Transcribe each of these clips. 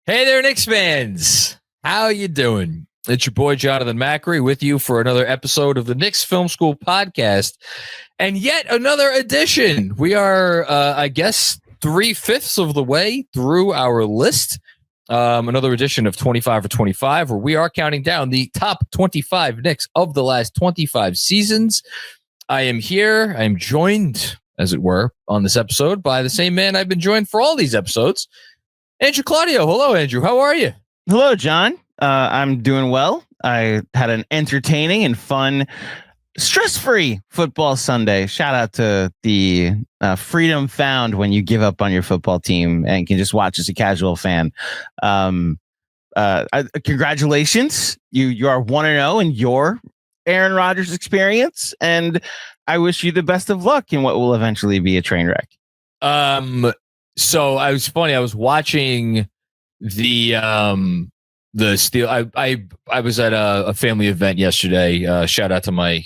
Hey there, Knicks fans. How you doing? It's your boy, Jonathan Macri, with you for another episode of the Knicks Film School Podcast. And yet another edition. We are, I guess, 3/5 of the way through our list. Another edition of 25 for 25, where we are counting down the top 25 Knicks of the last 25 seasons. I am here. I am joined, as it were, on this episode by the same man I've been joined for all these episodes, Andrew Claudio. Hello, Andrew. How are you? Hello, John. I'm doing well. I had an entertaining and fun, stress-free football Sunday. Shout out to the freedom found when you give up on your football team and can just watch as a casual fan. Congratulations. You are 1-0 in your Aaron Rodgers experience, and I wish you the best of luck in what will eventually be a train wreck. So I was watching the Steel. I was at a family event yesterday. Shout out to my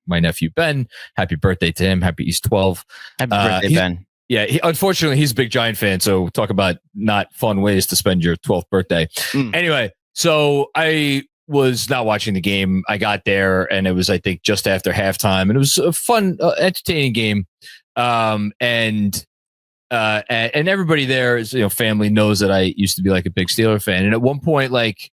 nephew Ben. Happy birthday to him. Happy he's 12. Happy birthday, Ben. Yeah, unfortunately he's a big Giant fan. So talk about not fun ways to spend your 12th birthday. Anyway, so I was not watching the game. I got there and it was, I think, just after halftime, and it was a fun, entertaining game. And everybody there is, family knows that I used to be like a big Steeler fan. And at one point, like,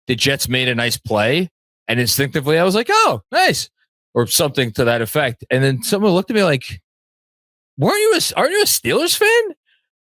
the Jets made a nice play, and instinctively I was like, "Oh, nice," or something to that effect. And then someone looked at me like, aren't you a Steelers fan?"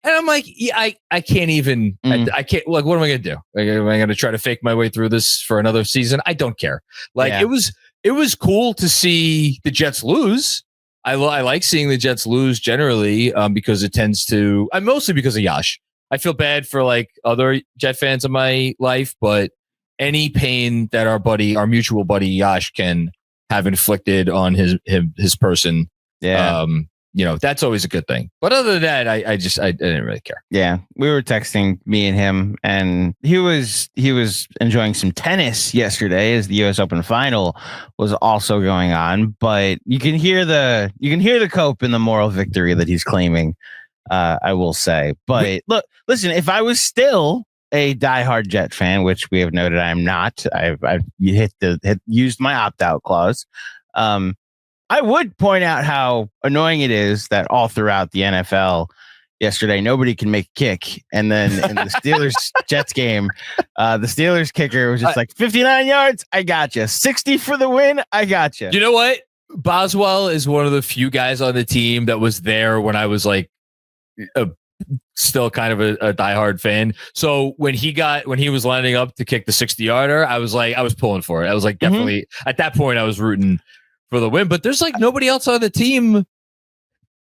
And I'm like, "Yeah, I can't even. I can't. Like, what am I gonna do? Like, am I gonna try to fake my way through this for another season? I don't care. Like, it was cool to see the Jets lose. I like seeing the Jets lose generally because it tends to. Mostly because of Yash. I feel bad for like other Jet fans in my life, but any pain that our mutual buddy Yash can have inflicted on his person, that's always a good thing. But other than that, I didn't really care. Yeah, we were texting, me and him, and he was enjoying some tennis yesterday as the U.S. Open final was also going on. But you can hear the cope in the moral victory that he's claiming. I will say, but look, listen, if I was still a diehard Jet fan, which we have noted I am not, I've used my opt-out clause. I would point out how annoying it is that all throughout the NFL yesterday, nobody can make a kick. And then in the Steelers-Jets game, the Steelers kicker was just like 59 yards. I got you. 60 for the win. I got you. You know what? Boswell is one of the few guys on the team that was there when I was like still kind of a diehard fan. So when he was lining up to kick the 60-yarder, I was pulling for it. I was like, definitely at that point I was rooting for the win. But there's like nobody else on the team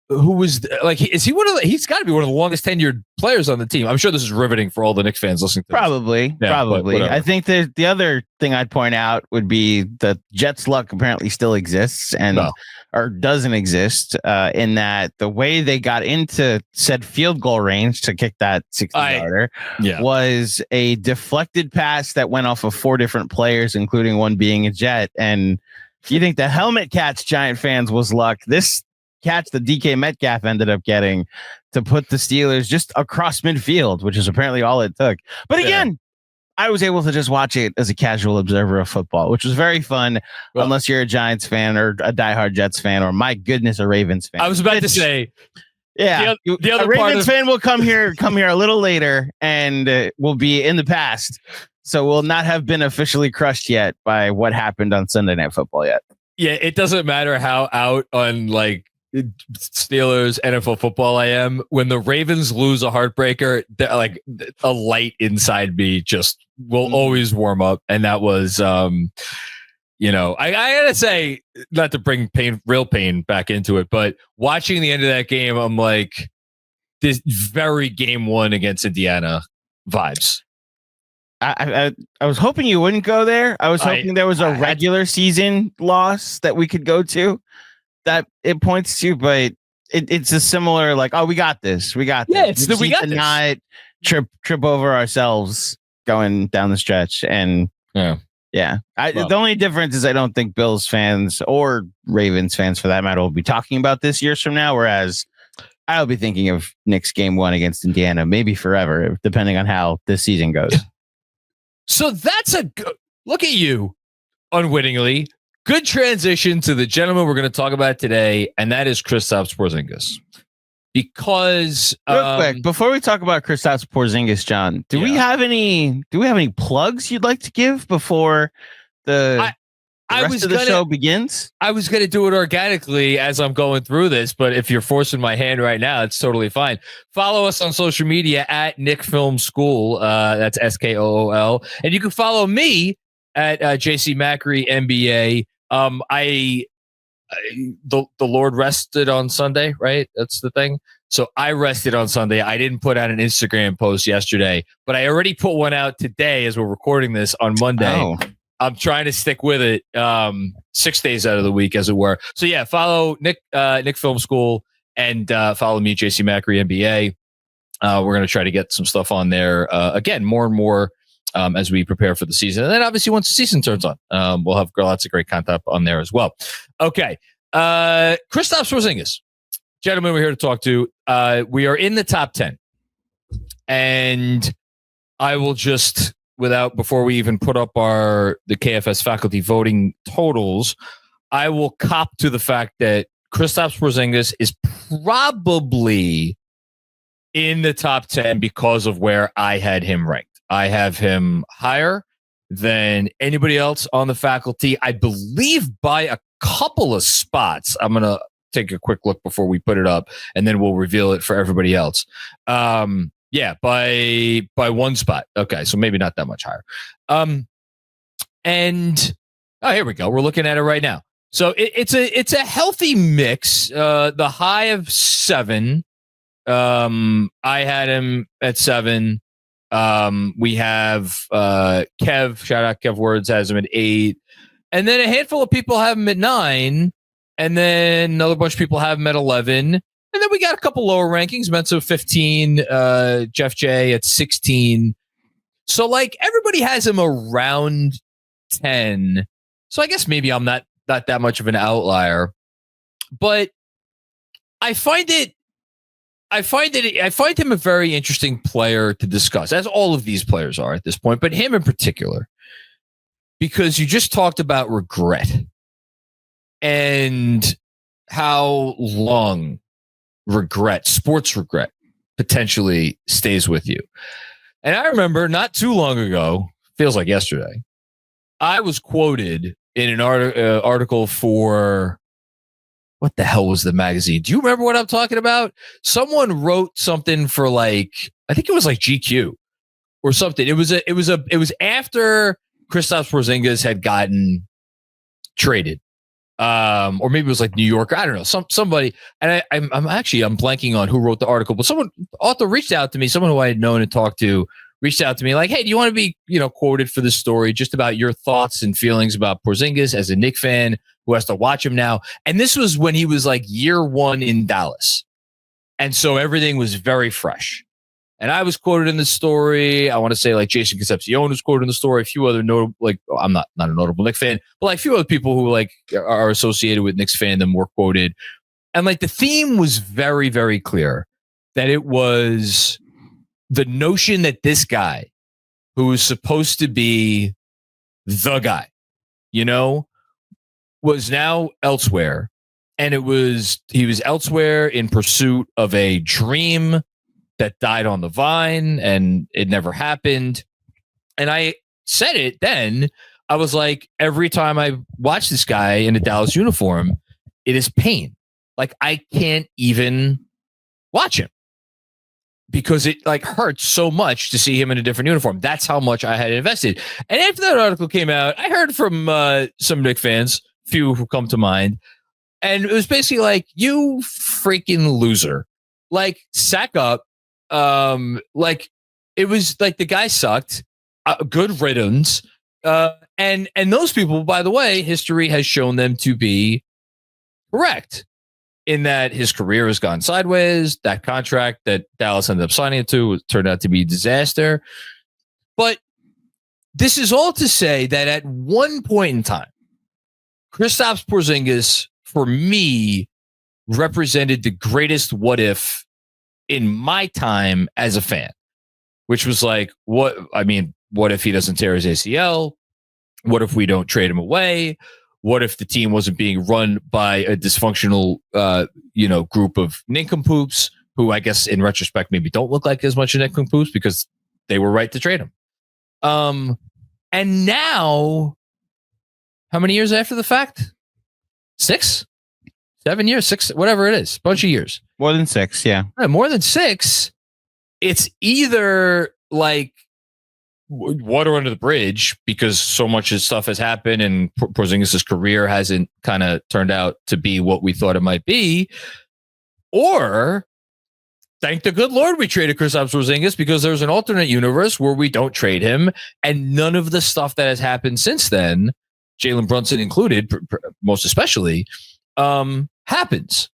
who was like, he's got to be one of the longest tenured players on the team. I'm sure this is riveting for all the Knicks fans listening to Probably. I think the other thing I'd point out would be that Jets luck apparently still exists or doesn't exist in that the way they got into said field goal range to kick that 60-yarder was a deflected pass that went off of 4 different players, including one being a Jet. And you think the helmet catch, Giant fans, was luck? This catch that DK Metcalf ended up getting to put the Steelers just across midfield, which is apparently all it took. But again, I was able to just watch it as a casual observer of football, which was very fun, unless you're a Giants fan or a diehard Jets fan or, my goodness, a Ravens fan. I was about to say, the other Ravens fan will come here a little later and will be in the past. So we'll not have been officially crushed yet by what happened on Sunday Night Football yet. Yeah, it doesn't matter how out on like Steelers NFL football I am. When the Ravens lose a heartbreaker, like a light inside me just will always warm up. And that was, I gotta say, not to bring real pain back into it, but watching the end of that game, I'm like, this very game 1 against Indiana vibes. I was hoping you wouldn't go there. I was hoping there was a regular season loss that we could go to that it points to, but it's a similar like, oh, we got this. We got this. We got this. Not trip over ourselves going down the stretch. And the only difference is I don't think Bills fans or Ravens fans for that matter will be talking about this years from now. Whereas I'll be thinking of Knicks game 1 against Indiana, maybe forever, depending on how this season goes. So that's a good look at you, unwittingly. Good transition to the gentleman we're going to talk about today, and that is Kristaps Porzingis. Because real quick, before we talk about Kristaps Porzingis, John, do we have any plugs you'd like to give before the rest of the show begins? I was going to do it organically as I'm going through this, but if you're forcing my hand right now, it's totally fine. Follow us on social media at Knicks Film School. That's SKOOL. And you can follow me at JC Macri NBA. The Lord rested on Sunday, right? That's the thing. So I rested on Sunday. I didn't put out an Instagram post yesterday, but I already put one out today as we're recording this on Monday. Oh. I'm trying to stick with it 6 days out of the week, as it were. So yeah, follow Nick Film School and follow me, JC Macri NBA. We're going to try to get some stuff on there again, more and more as we prepare for the season. And then obviously once the season turns on, we'll have lots of great content on there as well. Okay. Kristaps Porzingis, gentlemen, we're here to talk to. We are in the top 10. And I will just, before we even put up the KFS faculty voting totals, I will cop to the fact that Kristaps Porzingis is probably in the top 10 because of where I had him ranked. I have him higher than anybody else on the faculty, I believe, by a couple of spots. I'm going to take a quick look before we put it up, and then we'll reveal it for everybody else. Yeah, by one spot. Okay, so maybe not that much higher. And here we go. We're looking at it right now. So it's a healthy mix. The high of 7. I had him at 7. We have Kev, shout out Kev Words, has him at 8. And then a handful of people have him at 9. And then another bunch of people have him at 11. And then we got a couple lower rankings. Menzo 15, Jeff J at 16. So like everybody has him around 10. So I guess maybe I'm not that much of an outlier. But I find him a very interesting player to discuss, as all of these players are at this point, but him in particular, because you just talked about regret and how long sports regret potentially stays with you. And I remember not too long ago, feels like yesterday, I was quoted in an article for, what the hell was the magazine? Do you remember what I'm talking about? Someone wrote something for I think it was like GQ or something. It was after Kristaps Porzingis had gotten traded. Or maybe it was like New Yorker. I don't know. Somebody, and I'm blanking on who wrote the article, but author reached out to me, someone who I had known and talked to, reached out to me like, hey, do you want to be, quoted for this story just about your thoughts and feelings about Porzingis as a Knicks fan who has to watch him now? And this was when he was like year 1 in Dallas. And so everything was very fresh. And I was quoted in the story. I want to say like Jason Concepcion was quoted in the story. A few other notable, I'm not a notable Knicks fan, but like a few other people who are associated with Knicks fandom were quoted. And the theme was very, very clear that it was the notion that this guy, who was supposed to be the guy, was now elsewhere. And he was elsewhere in pursuit of a dream that died on the vine, and it never happened. And I said it then. I was like, every time I watch this guy in a Dallas uniform, it is pain. I can't even watch him because it hurts so much to see him in a different uniform. That's how much I had invested. And after that article came out, I heard from some Knicks fans, few who come to mind, and it was basically you freaking loser. Sack up. It was the guy sucked, good riddance. And those people, by the way, history has shown them to be correct in that his career has gone sideways. That contract that Dallas ended up signing it to turned out to be a disaster. But this is all to say that at one point in time, Kristaps Porzingis, for me, represented the greatest what if in my time as a fan, which was like, what if he doesn't tear his ACL? What if we don't trade him away? What if the team wasn't being run by a dysfunctional, group of nincompoops who I guess in retrospect maybe don't look like as much nincompoops because they were right to trade him. And now, how many years after the fact? 6, 7 years, 6, whatever it is, bunch of years. More than 6, yeah. More than 6. It's either like water under the bridge because so much of stuff has happened and Porzingis' career hasn't kind of turned out to be what we thought it might be, or thank the good Lord we traded Kristaps Porzingis because there's an alternate universe where we don't trade him and none of the stuff that has happened since then, Jalen Brunson included, most especially, happens.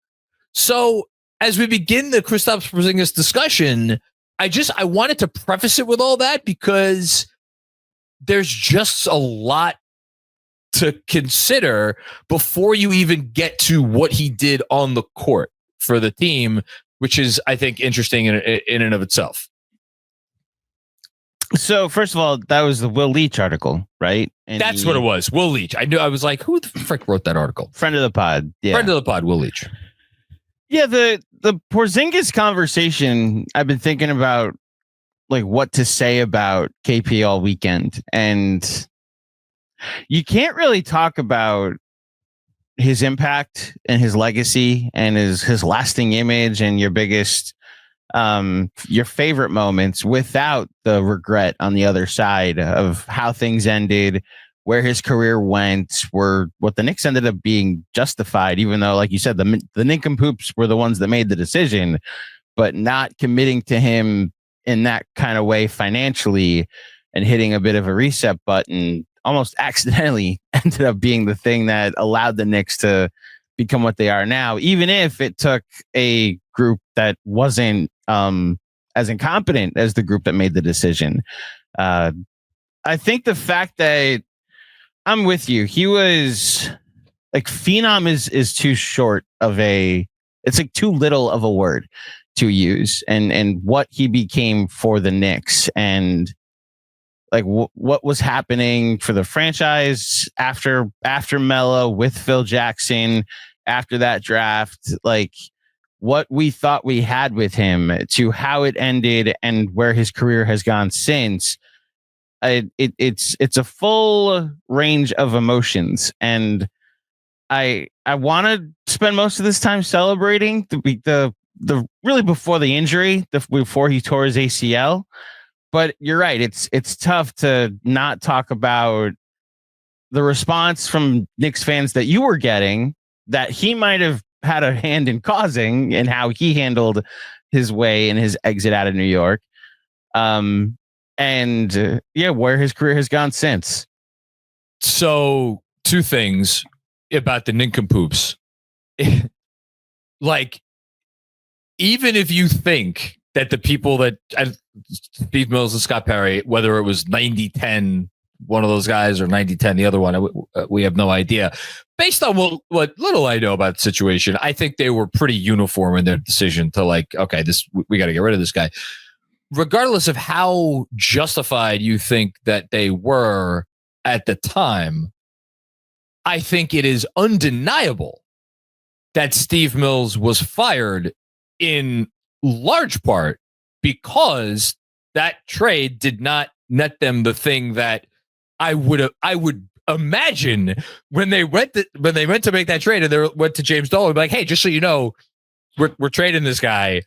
So as we begin the Kristaps Porzingis discussion, I wanted to preface it with all that because there's just a lot to consider before you even get to what he did on the court for the team, which is, I think, interesting in and of itself. So, first of all, that was the Will Leitch article, right? And that's what it was. Will Leitch. I knew. I was like, who the frick wrote that article? Friend of the pod. Yeah. Friend of the pod, Will Leitch. Yeah, the Porzingis conversation, I've been thinking about like what to say about KP all weekend. And you can't really talk about his impact and his legacy and his lasting image and your biggest your favorite moments without the regret on the other side of how things ended, where his career went, where what the Knicks ended up being justified, even though, like you said, the nincompoops were the ones that made the decision, but not committing to him in that kind of way financially and hitting a bit of a reset button almost accidentally ended up being the thing that allowed the Knicks to become what they are now, even if it took a group that wasn't as incompetent as the group that made the decision. I think the fact that I'm with you, he was like phenom is too short of it's like too little of a word to use, and what he became for the Knicks and like what was happening for the franchise after Melo with Phil Jackson, after that draft, like what we thought we had with him to how it ended and where his career has gone since. It's a full range of emotions, and I want to spend most of this time celebrating the really before the injury, before he tore his ACL. But you're right, it's tough to not talk about the response from Knicks fans that you were getting, that he might have had a hand in causing, and how he handled his way and his exit out of New York. Where his career has gone since. So 2 things about the nincompoops. Like, even if you think that the people that Steve Mills and Scott Perry, whether it was 90-10, one of those guys, or 90-10, the other one, we have no idea. Based on what little I know about the situation, I think they were pretty uniform in their decision to like, okay, we got to get rid of this guy. Regardless of how justified you think that they were at the time, I think it is undeniable that Steve Mills was fired in large part because that trade did not net them the thing that I would imagine when they went to make that trade and they went to James Dolan, like, hey, just so you know, we're trading this guy.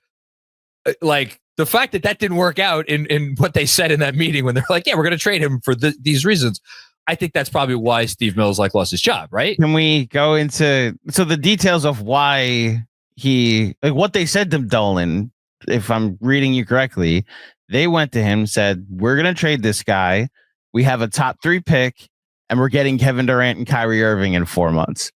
Like, the fact that didn't work out in what they said in that meeting when they're like, yeah, we're going to trade him for these reasons. I think that's probably why Steve Mills lost his job, right? Can we go into the details of why what they said to Dolan? If I'm reading you correctly, they went to him, said, we're going to trade this guy. We have a top 3 pick and we're getting Kevin Durant and Kyrie Irving in 4 months.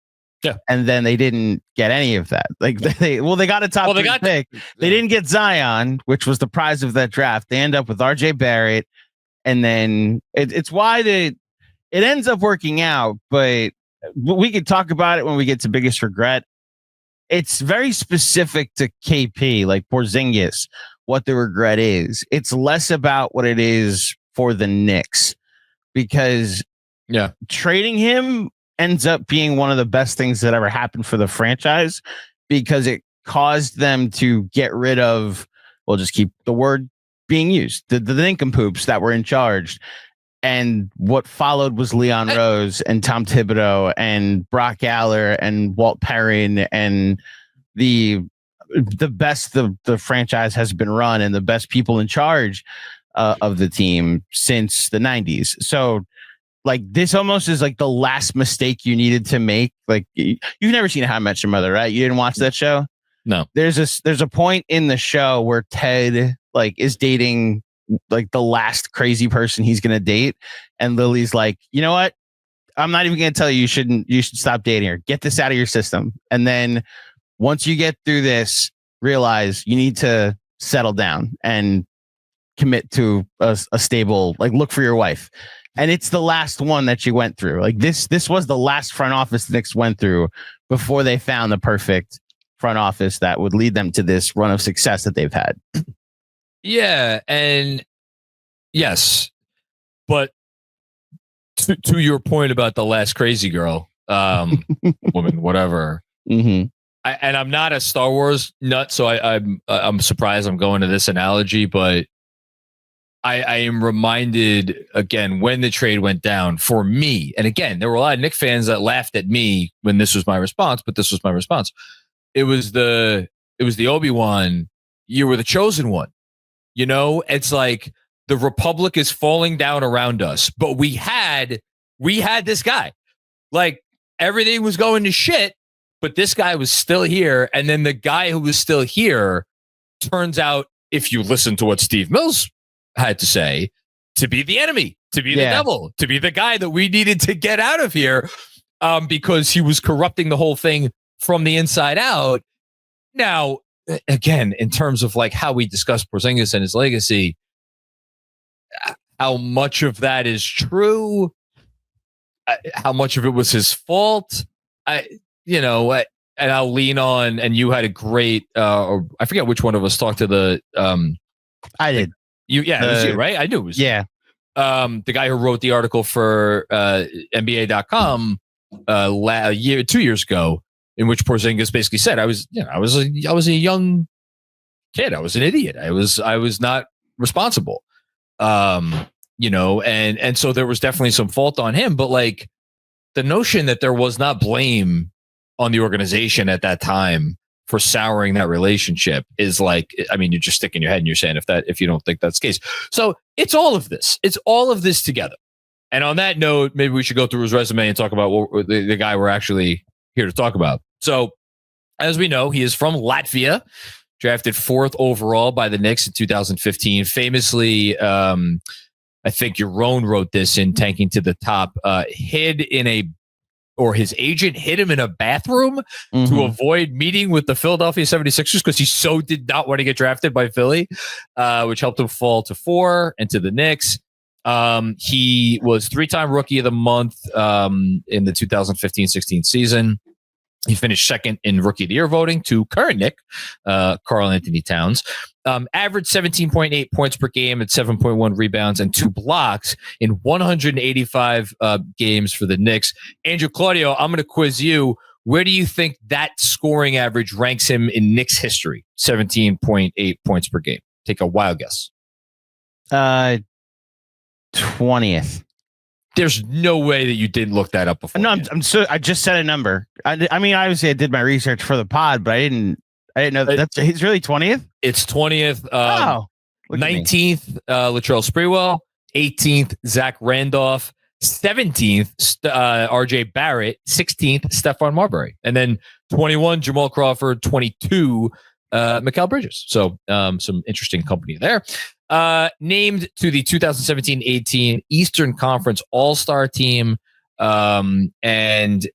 Yeah. And then they didn't get any of that. Like they got a top 3 pick. They didn't get Zion, which was the prize of that draft. They end up with RJ Barrett. And then it's why it ends up working out, but we could talk about it when we get to biggest regret. it's very specific to KP, like Porzingis, what the regret is. It's less about what it is for the Knicks, because trading him ends up being one of the best things that ever happened for the franchise, because it caused them to get rid of, we'll just keep the word being used, the nincompoops that were in charge. And what followed was Leon Rose and Tom Thibodeau and Brock Aller and Walt Perrin, and the best the franchise has been run and the best people in charge of the team since the 90s. So like this almost is like the last mistake you needed to make. Like you've never seen How I Met Your Mother, right? You didn't watch that show? No. There's a point in the show where Ted like is dating like the last crazy person he's gonna date, and Lily's like, you know what? I'm not even gonna tell you you should stop dating her. Get this out of your system. And then once you get through this, realize you need to settle down and commit to a stable, like look for your wife. And it's the last one that you went through. Like this was the last front office the Knicks went through before they found the perfect front office that would lead them to this run of success that they've had. Yeah, and yes, but to your point about the last crazy girl, woman, whatever. Mm-hmm. I'm not a Star Wars nut, so I'm surprised I'm going to this analogy, but I am reminded again when the trade went down for me, and again there were a lot of Knicks fans that laughed at me when this was my response, but this was my response. It was the Obi-Wan. You were the chosen one. You know, it's like the Republic is falling down around us, but we had this guy. Like everything was going to shit, but this guy was still here. And then the guy who was still here turns out, if you listen to what Steve Mills had to say, to be the enemy, to be the devil, to be the guy that we needed to get out of here, because he was corrupting the whole thing from the inside out. Now, again, in terms of like how we discuss Porzingis and his legacy, how much of that is true, how much of it was his fault, and I'll lean on. And you had a great, or I forget which one of us talked to the. I did. It was you, right? I knew it was. Yeah. The guy who wrote the article for NBA.com 2 years ago, in which Porzingis basically said, I was a young kid. I was an idiot. I was not responsible. And so there was definitely some fault on him, but like the notion that there was not blame on the organization at that time for souring that relationship is like, I mean, you're just sticking your head and you're saying if you don't think that's the case. So it's all of this together. And on that note, maybe we should go through his resume and talk about the guy we're actually here to talk about. So, as we know, he is from Latvia, drafted 4th overall by the Knicks in 2015. Famously, I think Yaron wrote this in Tanking to the Top, his agent hid him in a bathroom to avoid meeting with the Philadelphia 76ers because he so did not want to get drafted by Philly, which helped him fall to 4 and to the Knicks. He was 3-time Rookie of the Month in the 2015-16 season. He finished 2nd in Rookie of the Year voting to current Knick, Karl-Anthony Towns. Averaged 17.8 points per game at 7.1 rebounds and 2 blocks in 185 games for the Knicks. Andrew, Claudio, I'm going to quiz you. Where do you think that scoring average ranks him in Knicks history? 17.8 points per game. Take a wild guess. 20th. There's no way that you didn't look that up before. No, I just said a number. I mean, obviously I did my research for the pod, but I didn't know he's really 20th. It's 20th. 19th, Latrell Sprewell. 18th, Zach Randolph. 17th, RJ Barrett. 16th, Stephon Marbury. And then 21, Jamal Crawford. 22, Mikal Bridges. So some interesting company there. Named to the 2017-18 Eastern Conference All-Star team, and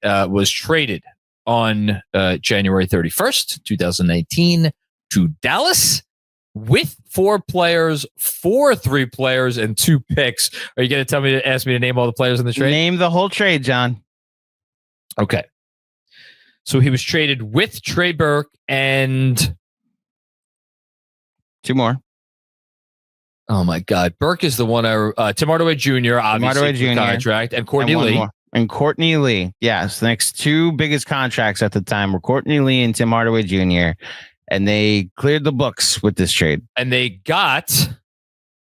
was traded on January 31st, 2019 to Dallas with 4 players, 3 players, and 2 picks. Are you going to ask me to name all the players in the trade? Name the whole trade, John. Okay. So he was traded with Trey Burke and 2 more. Oh my God, Burke is the one. Tim Hardaway Jr. obviously Jr. contract, and Courtney Lee. And Courtney Lee, yes, the next 2 biggest contracts at the time were Courtney Lee and Tim Hardaway Jr. And they cleared the books with this trade. And they got.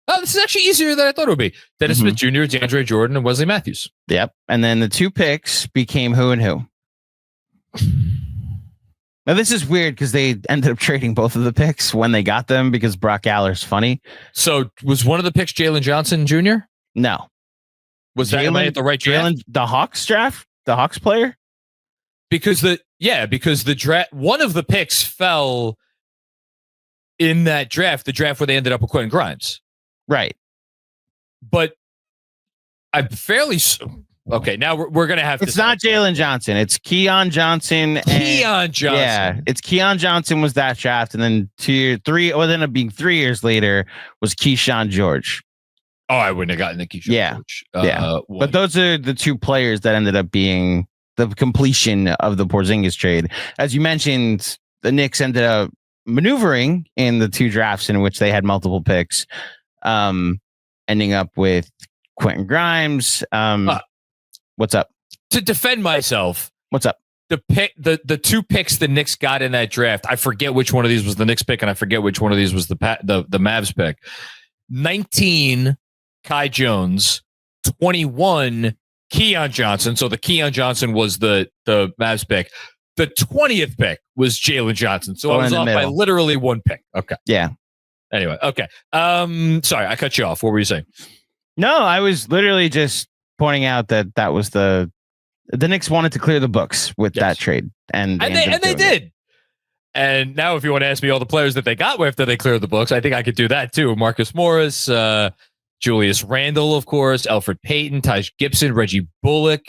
Oh, this is actually easier than I thought it would be. Dennis Smith Jr., DeAndre Jordan, and Wesley Matthews. Yep. And then the 2 picks became who and who. Now, this is weird because they ended up trading both of the picks when they got them because Brock Aller's funny. So was one of the picks Jalen Johnson Jr.? No. Was that at the right draft? The Hawks draft? The Hawks player? Because the draft, one of the picks fell in that draft, the draft where they ended up with Quentin Grimes. Right. But I'm fairly... Okay, now we're going to have to... It's not Jalen Johnson. It's Keon Johnson. Keon Johnson. Yeah, it's Keon Johnson was that draft. And then 2 3, what ended up being 3 years later was Keyshawn George. Oh, I wouldn't have gotten the Keyshawn George. Yeah. But those are the 2 players that ended up being the completion of the Porzingis trade. As you mentioned, the Knicks ended up maneuvering in the 2 drafts in which they had multiple picks, ending up with Quentin Grimes. What's up? To defend myself. What's up? The 2 picks the Knicks got in that draft. I forget which one of these was the Knicks pick, and I forget which one of these was the Mavs pick. 19, Kai Jones. 21, Keon Johnson. So the Keon Johnson was the Mavs pick. The 20th pick was Jalen Johnson. So I was off by literally 1 pick. Okay. Yeah. Anyway. Okay. Sorry, I cut you off. What were you saying? No, I was literally just pointing out that was the Knicks wanted to clear the books with that trade, and they did. And now, if you want to ask me all the players that they got after they cleared the books, I think I could do that too. Marcus Morris, Julius Randle, of course, Elfrid Payton, Taj Gibson, Reggie Bullock,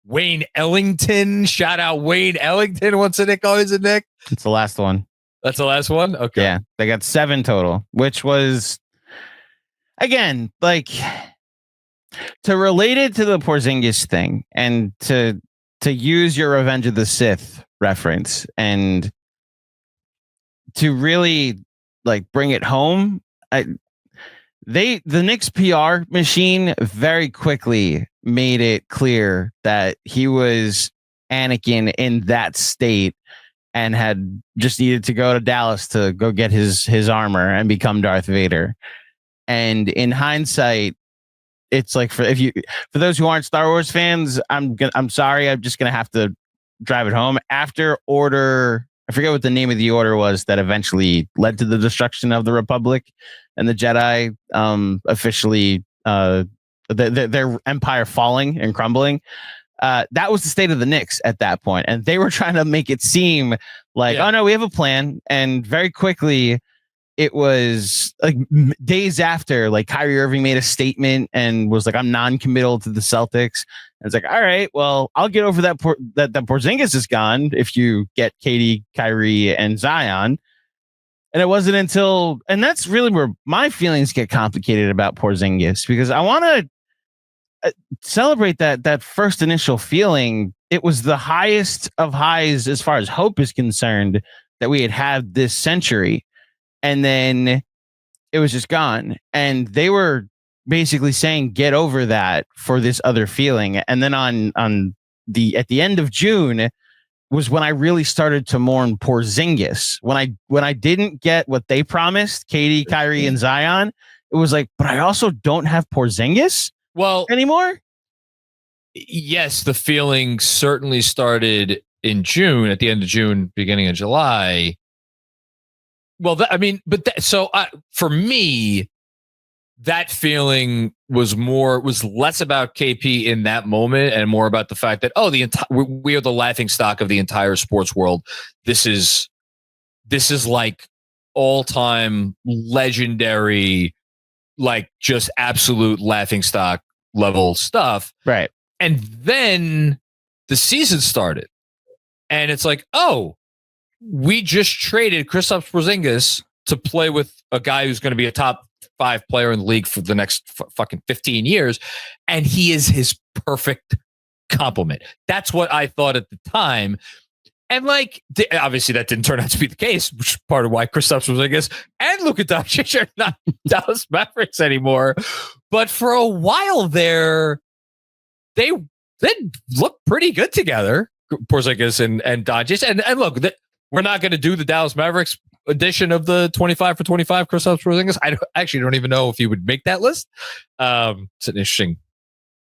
Wayne Ellington. Shout out Wayne Ellington. What's a Nick? Oh, is it Nick? It's the last one. That's the last one. Okay. Yeah, they got 7 total, which was again like. To relate it to the Porzingis thing and to use your Revenge of the Sith reference and to really like bring it home, the Knicks PR machine very quickly made it clear that he was Anakin in that state and had just needed to go to Dallas to go get his armor and become Darth Vader. And in hindsight, it's like for those who aren't Star Wars fans, I'm sorry, I'm just gonna have to drive it home. After Order, I forget what the name of the order was that eventually led to the destruction of the Republic and the Jedi officially their empire falling and crumbling. That was the state of the Knicks at that point, and they were trying to make it seem like, oh no, we have a plan, and very quickly. It was like days after, like Kyrie Irving made a statement and was like, "I'm non-committal to the Celtics." And it's like, all right, well, I'll get over that Porzingis is gone if you get KD, Kyrie, and Zion. And it wasn't until, and that's really where my feelings get complicated about Porzingis, because I want to celebrate that first initial feeling. It was the highest of highs as far as hope is concerned that we had this century. And then it was just gone. And they were basically saying, get over that for this other feeling. And then at the end of June was when I really started to mourn Porzingis. When I didn't get what they promised, KD, Kyrie, and Zion, it was like, but I also don't have Porzingis anymore. Yes, the feeling certainly started in June, at the end of June, beginning of July. Well, for me, that feeling was less about KP in that moment and more about the fact that, we are the laughing stock of the entire sports world. This is like all-time legendary, like just absolute laughing stock level stuff. Right. And then the season started and it's like, we just traded Kristaps Porzingis to play with a guy who's going to be a top 5 player in the league for the next fucking 15 years. And he is his perfect compliment. That's what I thought at the time. And like, obviously that didn't turn out to be the case, which is part of why Kristaps Porzingis and Luka Doncic are not Dallas Mavericks anymore. But for a while there, they looked pretty good together, Porzingis and Doncic. And look, we're not going to do the Dallas Mavericks edition of the 25 for 25 Kristaps Porzingis. I actually don't even know if he would make that list. It's an interesting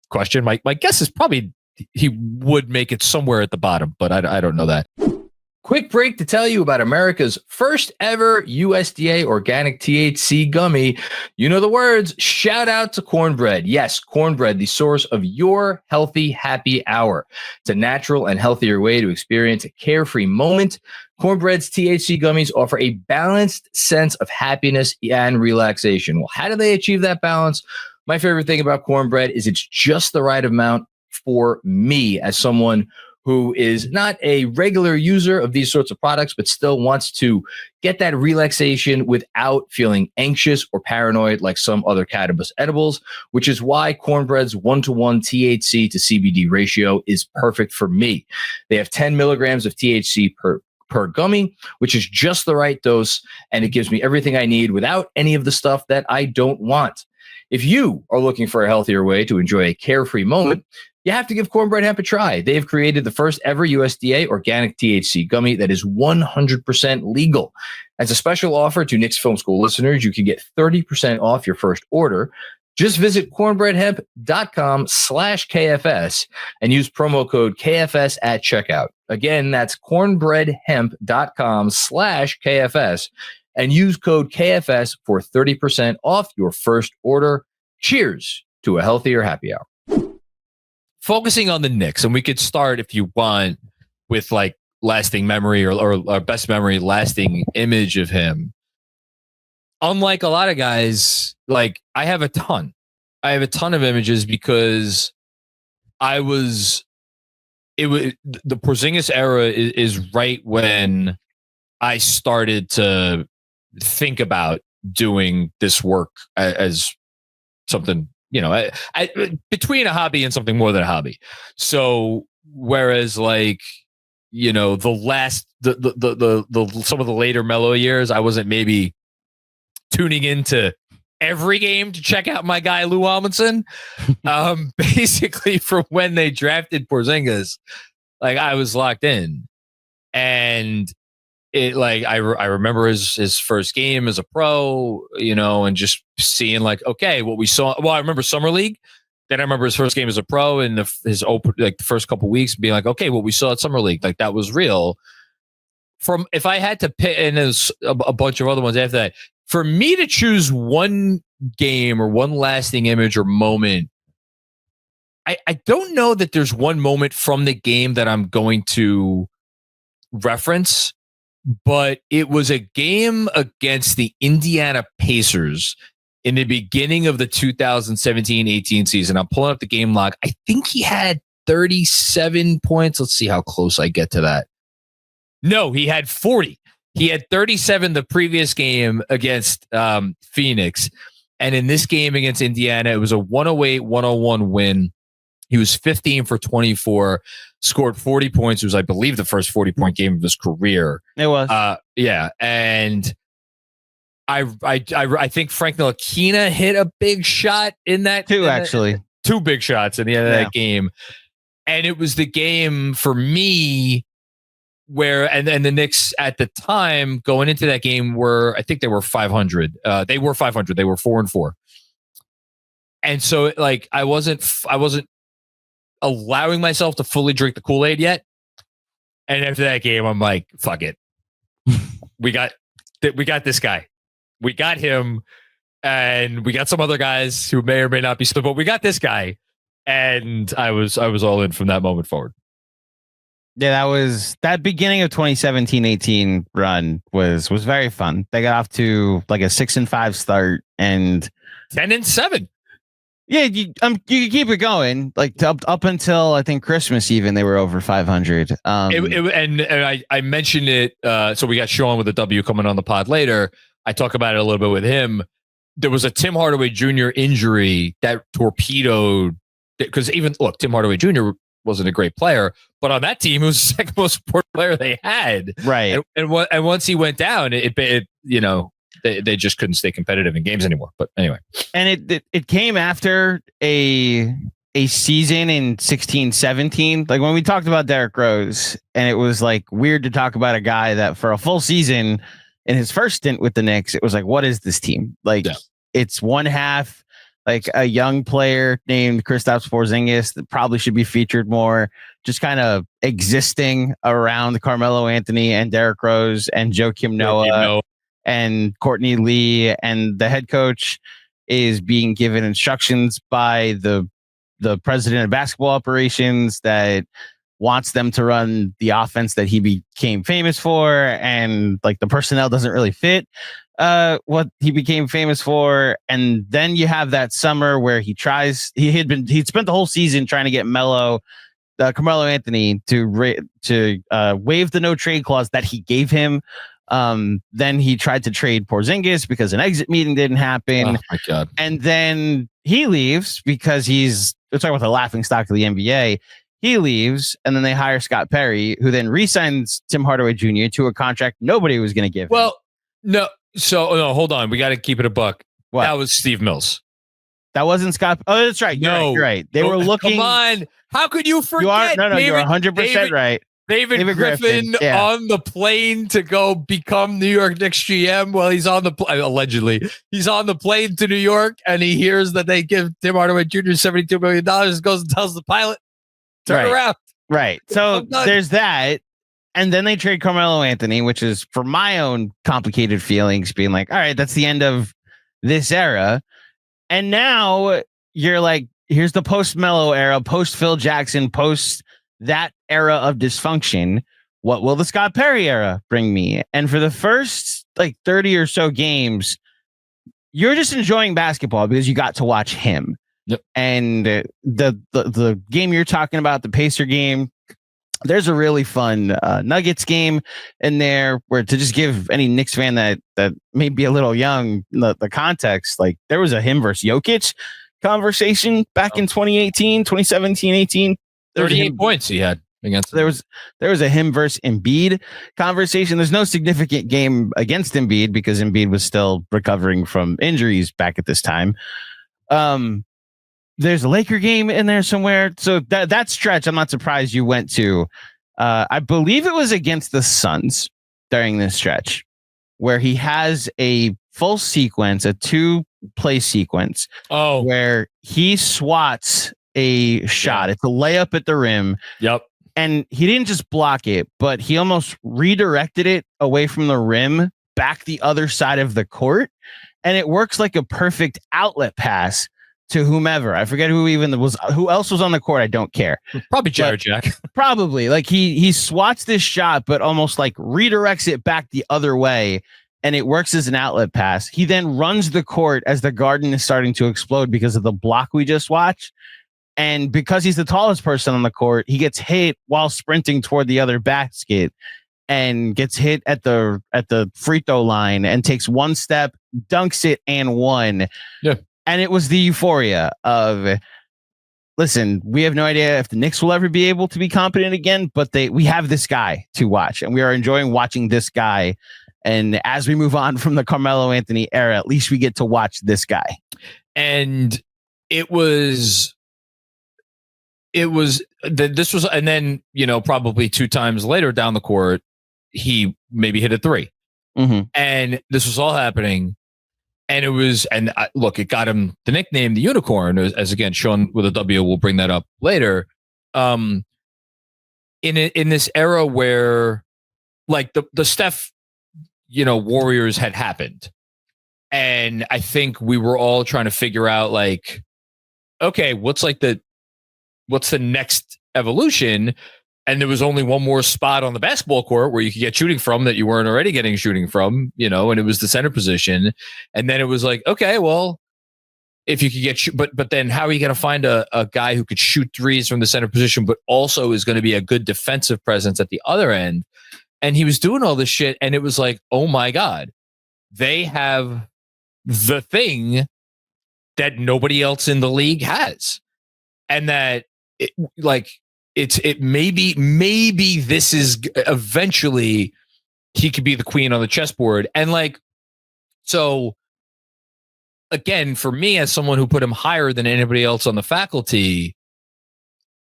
question. My guess is probably he would make it somewhere at the bottom, but I don't know that. Quick break to tell you about America's first ever USDA organic THC gummy. You know the words. Shout out to Cornbread. Yes, Cornbread, the source of your healthy, happy hour. It's a natural and healthier way to experience a carefree moment. Cornbread's THC gummies offer a balanced sense of happiness and relaxation. Well, how do they achieve that balance? My favorite thing about Cornbread is it's just the right amount for me as someone who is not a regular user of these sorts of products, but still wants to get that relaxation without feeling anxious or paranoid like some other cannabis edibles, which is why Cornbread's 1-to-1 THC to CBD ratio is perfect for me. They have 10 milligrams of THC per gummy, which is just the right dose, and it gives me everything I need without any of the stuff that I don't want. If you are looking for a healthier way to enjoy a carefree moment, you have to give Cornbread Hemp a try. They have created the first ever USDA organic THC gummy that is 100% legal. As a special offer to Knicks Film School listeners, you can get 30% off your first order. Just visit cornbreadhemp.com/KFS and use promo code KFS at checkout. Again, that's cornbreadhemp.com/KFS and use code KFS for 30% off your first order. Cheers to a healthier happy hour. Focusing on the Knicks, and we could start if you want with like lasting memory or best memory, lasting image of him. Unlike a lot of guys, like I have a ton of images because the Porzingis era is right when I started to think about doing this work as something, I between a hobby and something more than a hobby. So whereas like, the some of the later mellow years, I wasn't maybe tuning into every game to check out my guy Lou Amundsen. Basically from when they drafted Porzingis, like I was locked in, and it like I remember his first game as a pro, and just seeing like, okay, what we saw. Well, I remember Summer League. Then I remember his first game as a pro and his open, like the first couple weeks being like, okay, what we saw at Summer League, like that was real. From if I had to pick, and there's a bunch of other ones after that, for me to choose one game or one lasting image or moment, I don't know that there's one moment from the game that I'm going to reference. But it was a game against the Indiana Pacers in the beginning of the 2017-18 season. I'm pulling up the game log. I think he had 37 points. Let's see how close I get to that. No, he had 40. He had 37 the previous game against Phoenix. And in this game against Indiana, it was a 108-101 win. He was 15 for 24, scored 40 points. It was, I believe, the first 40-point game of his career. It was. Yeah. And I think Frank Ntilikina hit a big shot in that. Two big shots in the end of that game. And it was the game for me where, and the Knicks at the time going into that game I think they were 500. They were 500. They were 4-4. And so like, I wasn't allowing myself to fully drink the Kool-Aid yet. And after that game, I'm like, fuck it. We got this guy. We got him. And we got some other guys who may or may not be still, but we got this guy. And I was all in from that moment forward. Yeah, that beginning of 2017-18 run was very fun. They got off to like a 6-5 start and 10-7. Yeah, you can keep it going like up until I think Christmas. Even they were over 500. And I mentioned it. So we got Shawn with a W coming on the pod later. I talk about it a little bit with him. There was a Tim Hardaway Jr. injury that torpedoed because Tim Hardaway Jr. wasn't a great player, but on that team, he was the second most important player they had. Right. And once he went down, they just couldn't stay competitive in games anymore. But anyway, and it came after a season in 16-17. Like when we talked about Derrick Rose, and it was like weird to talk about a guy that for a full season in his first stint with the Knicks, it was like, what is this team? Like it's one half like a young player named Kristaps Porzingis that probably should be featured more, just kind of existing around Carmelo Anthony and Derrick Rose and Joakim Noah and Courtney Lee, and the head coach is being given instructions by the president of basketball operations that wants them to run the offense that he became famous for, and like the personnel doesn't really fit what he became famous for. And then you have that summer where he'd spent the whole season trying to get Carmelo Anthony to waive the no trade clause that he gave him. Then he tried to trade Porzingis because an exit meeting didn't happen. Oh my God. And then he leaves because we're talking about the laughing stock of the NBA. He leaves, and then they hire Scott Perry, who then re-signs Tim Hardaway Jr. to a contract nobody was going to give him. Well, no. So, no, hold on. We got to keep it a buck. What? That was Steve Mills. That wasn't Scott. Oh, that's right. You're right. They were looking. Come on. How could you forget? You're 100% right. David Griffin on the plane to go become New York Knicks GM. Well, he's on the allegedly he's on the plane to New York, and he hears that they give Tim Hardaway Jr. $72 million. Goes and tells the pilot, turn around. Right. So there's that. And then they trade Carmelo Anthony, which is, for my own complicated feelings, being like, all right, that's the end of this era. And now you're like, here's the post-Melo era, post-Phil Jackson, post that era of dysfunction. What will the Scott Perry era bring me? And for the first like 30 or so games, you're just enjoying basketball because you got to watch him. Yep. And the game you're talking about, the Pacer game, there's a really fun Nuggets game in there where, to just give any Knicks fan that may be a little young the context, like there was a him versus Jokic conversation back in 2018, 2017, 18. 38 points he had against there was a him versus Embiid conversation. There's no significant game against Embiid because Embiid was still recovering from injuries back at this time. There's a Laker game in there somewhere. So that stretch, I'm not surprised you went to. I believe it was against the Suns during this stretch where he has a full sequence, a 2-play sequence. Oh, where he swats a shot. It's a layup at the rim. Yep. And he didn't just block it, but he almost redirected it away from the rim back the other side of the court. And it works like a perfect outlet pass to whomever. I forget who else was on the court. I don't care. Probably Jared Jack. Probably. Like he swats this shot, but almost like redirects it back the other way. And it works as an outlet pass. He then runs the court as the Garden is starting to explode because of the block we just watched. And because he's the tallest person on the court, he gets hit while sprinting toward the other basket and gets hit at the free throw line and takes one step, dunks it, and one. Yeah. And it was the euphoria of, listen, we have no idea if the Knicks will ever be able to be competent again, but we have this guy to watch, and we are enjoying watching this guy. And as we move on from the Carmelo Anthony era, at least we get to watch this guy. And this was, and then, probably 2 times later down the court, he maybe hit a 3. Mm-hmm. And this was all happening. And look, it got him the nickname, the Unicorn, as again, Shawn with a W, we'll bring that up later. In this era where like the Steph, Warriors had happened. And I think we were all trying to figure out like, okay, what's the next evolution? And there was only one more spot on the basketball court where you could get shooting from that you weren't already getting shooting from, and it was the center position. And then it was like, okay, well, if you could get, but then how are you going to find a guy who could shoot threes from the center position, but also is going to be a good defensive presence at the other end? And he was doing all this shit. And it was like, oh my God, they have the thing that nobody else in the league has. And that maybe this is eventually he could be the queen on the chessboard. And like, so again, for me, as someone who put him higher than anybody else on the faculty,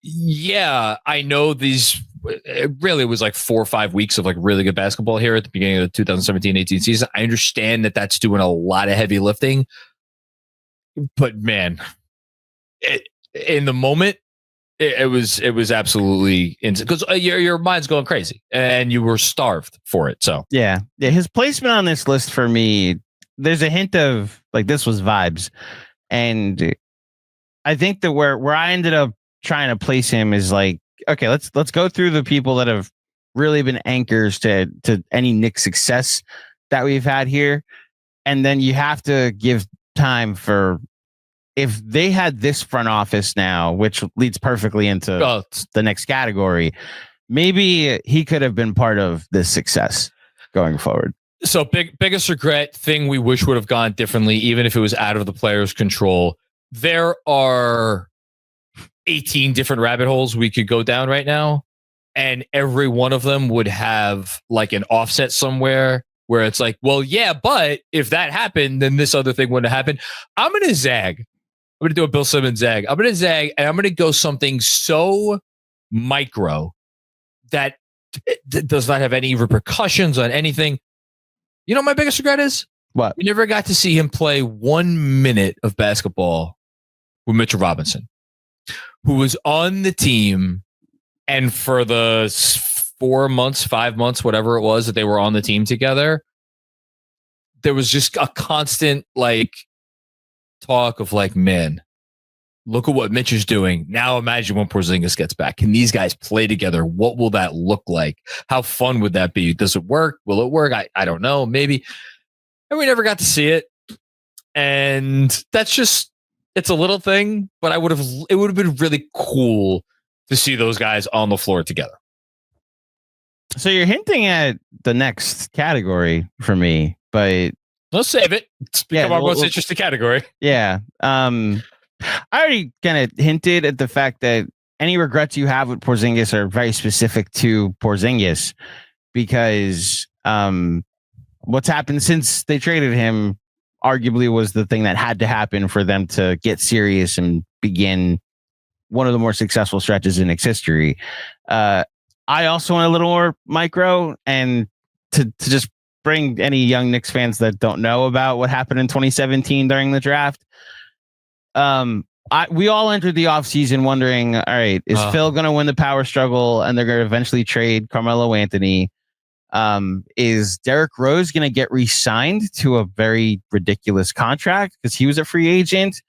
yeah, I know it really was like 4 or 5 weeks of like really good basketball here at the beginning of the 2017-18 season. I understand that that's doing a lot of heavy lifting, but man, in the moment, it was absolutely insane because your mind's going crazy and you were starved for it. So yeah, his placement on this list for me, there's a hint of like this was vibes, and I think that where I ended up trying to place him is like, okay, let's go through the people that have really been anchors to any Knicks success that we've had here, and then you have to give time for. If they had this front office now, which leads perfectly into the next category, maybe he could have been part of this success going forward. So biggest regret thing we wish would have gone differently, even if it was out of the player's control. There are 18 different rabbit holes we could go down right now, and every one of them would have like an offset somewhere where it's like, well, yeah, but if that happened, then this other thing wouldn't have happened. I'm going to zag. I'm going to do a Bill Simmons zag. I'm going to zag, and I'm going to go something so micro that does not have any repercussions on anything. You know what my biggest regret is? What? We never got to see him play 1 minute of basketball with Mitchell Robinson, who was on the team, and for the 4 months, 5 months, whatever it was that they were on the team together, there was just a constant like talk of like, man, look at what Mitch is doing. Now imagine when Porzingis gets back. Can these guys play together? What will that look like? How fun would that be? Does it work? Will it work? I don't know. Maybe. And we never got to see it. And that's just, it's a little thing, but it would have been really cool to see those guys on the floor together. So you're hinting at the next category for me, but let's save it. It's become our most interesting category. Yeah. I already kind of hinted at the fact that any regrets you have with Porzingis are very specific to Porzingis, because what's happened since they traded him arguably was the thing that had to happen for them to get serious and begin one of the more successful stretches in Knicks history. I also want a little more micro, and to just bring any young Knicks fans that don't know about what happened in 2017 during the draft. We all entered the offseason wondering, all right, is Phil going to win the power struggle and they're going to eventually trade Carmelo Anthony? Is Derrick Rose going to get re-signed to a very ridiculous contract because he was a free agent?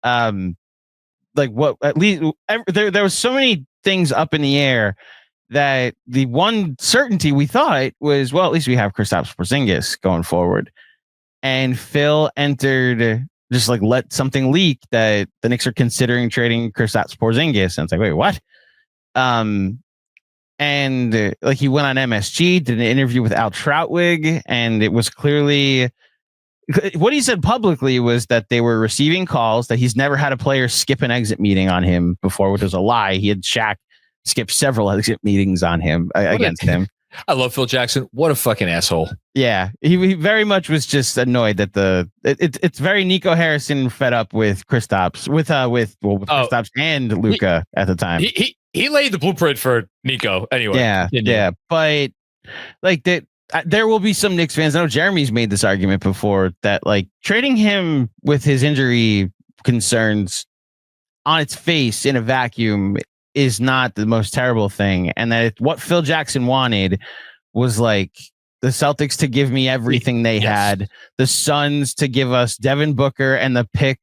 Like what? At least there was so many things up in the air that the one certainty we thought was, well, at least we have Kristaps Porzingis going forward. And Phil entered, just like let something leak that the Knicks are considering trading Kristaps Porzingis. And it's like, wait, what? And like he went on MSG, did an interview with Al Troutwig, and it was clearly what he said publicly was that they were receiving calls, that he's never had a player skip an exit meeting on him before, which was a lie. He had Shaq skip several exit meetings on him against him. I love Phil Jackson. What a fucking asshole. Yeah, he very much was just annoyed that it's very Nico Harrison fed up with Kristaps with Kristaps and Luka at the time. He laid the blueprint for Nico anyway. Yeah, but like that. There will be some Knicks fans. I know Jeremy's made this argument before that like trading him with his injury concerns on its face in a vacuum is not the most terrible thing. And that what Phil Jackson wanted was like the Celtics to give me everything they had, the Suns to give us Devin Booker and the pick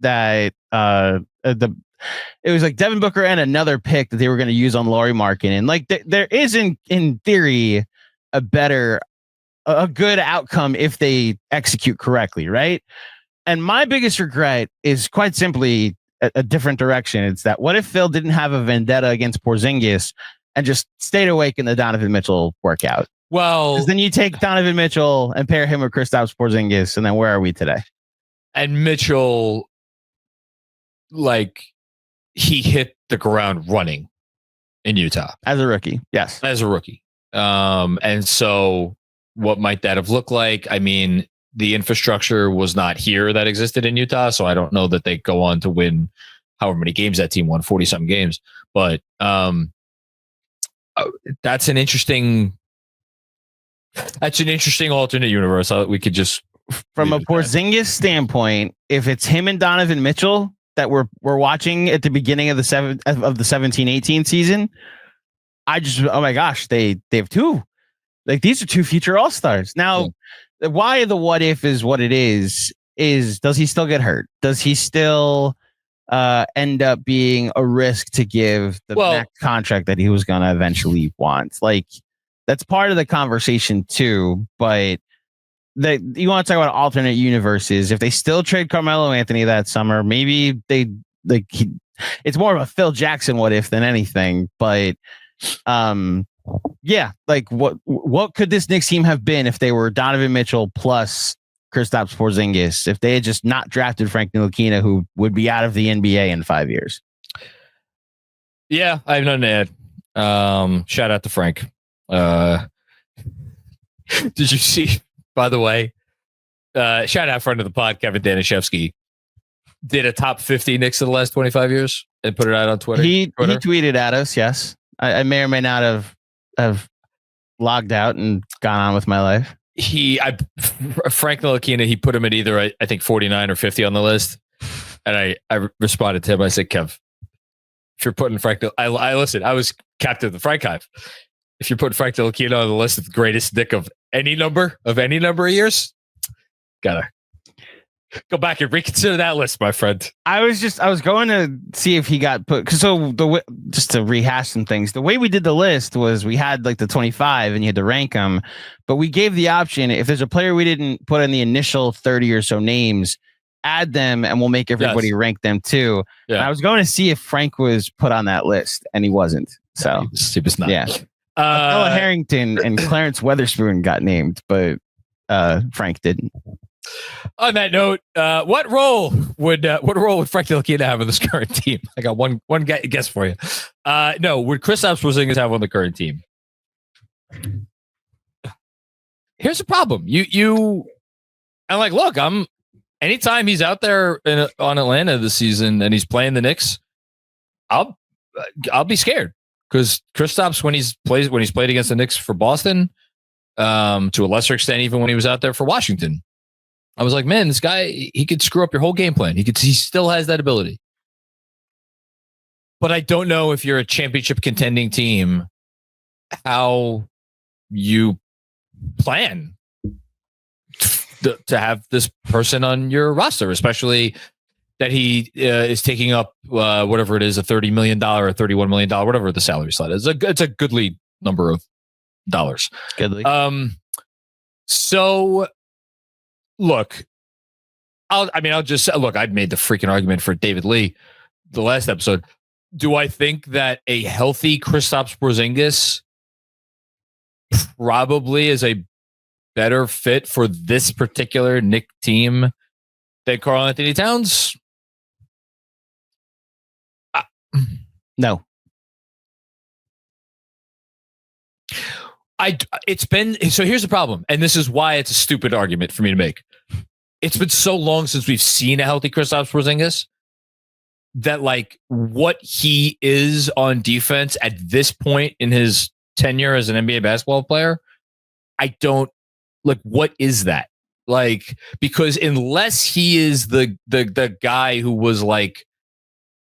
that it was like Devin Booker and another pick that they were going to use on Lauri Markkanen. And like there isn't in theory a good outcome if they execute correctly, right? And my biggest regret is quite simply a different direction. It's that what if Phil didn't have a vendetta against Porzingis and just stayed awake in the Donovan Mitchell workout? Well, then you take Donovan Mitchell and pair him with Kristaps Porzingis, and then where are we today? And Mitchell, like, he hit the ground running in Utah as a rookie. Yes, as a rookie. And so, what might that have looked like? I mean, the infrastructure was not here that existed in Utah, so I don't know that they go on to win however many games that team won, 40-something games. But that's an interesting alternate universe. We could just from a Porzingis standpoint, if it's him and Donovan Mitchell that we're watching at the beginning of the 17-18 season, oh my gosh, they have two. Like, these are two future all-stars. Now, why the what if is what it is does he still get hurt? Does he still end up being a risk to give the max contract that he was going to eventually want? Like, that's part of the conversation too. But you want to talk about alternate universes. If they still trade Carmelo Anthony that summer, maybe it's more of a Phil Jackson what if than anything. But yeah, like what could this Knicks team have been if they were Donovan Mitchell plus Kristaps Porzingis, if they had just not drafted Frank Ntilikina, who would be out of the NBA in 5 years? Yeah, I have nothing to add. Shout out to Frank. Did you see, by the way, shout out friend of the pod, Kevin Danishevsky, did a top 50 Knicks of the last 25 years and put it out on Twitter. He tweeted at us, yes. I may or may not have logged out and gone on with my life. Frank Ntilikina, he put him at either I think 49 or 50 on the list, and I responded to him. I said, Kev, if you're putting Frank, I listen. I was captain of the Frank Hive. If you're putting Frank Ntilikina on the list of the greatest Knick of any number of years, gotta go back and reconsider that list, my friend. I was going to see if he got put. So just to rehash some things, the way we did the list was we had like the 25 and you had to rank them, but we gave the option, if there's a player we didn't put in the initial 30 or so names, add them and we'll make everybody rank them too. Yeah. And I was going to see if Frank was put on that list and he wasn't. So he was not. Yeah. Ella Harrington and Clarence Weatherspoon got named, but Frank didn't. On that note, what role would Frank Ntilikina have on this current team? I got one guess for you. No, would Kristaps Porzingis have on the current team? Here's the problem. I'm like, look, anytime he's out there on Atlanta this season and he's playing the Knicks, I'll be scared because Kristaps when he's played against the Knicks for Boston, to a lesser extent, even when he was out there for Washington. I was like, man, this guy, he could screw up your whole game plan. He still has that ability. But I don't know if you're a championship contending team, how you plan to have this person on your roster, especially that he is taking up whatever it is, a $30 million or $31 million, whatever the salary slot is. It's a goodly number of dollars. Goodly. So look, I'll just say, look, I'd made the freaking argument for David Lee the last episode. Do I think that a healthy Kristaps Porzingis probably is a better fit for this particular Knick team than Karl-Anthony Towns? No. So here's the problem, and this is why it's a stupid argument for me to make. It's been so long since we've seen a healthy Kristaps Porzingis that like what he is on defense at this point in his tenure as an NBA basketball player, I don't like. What is that like? Because unless he is the guy who was like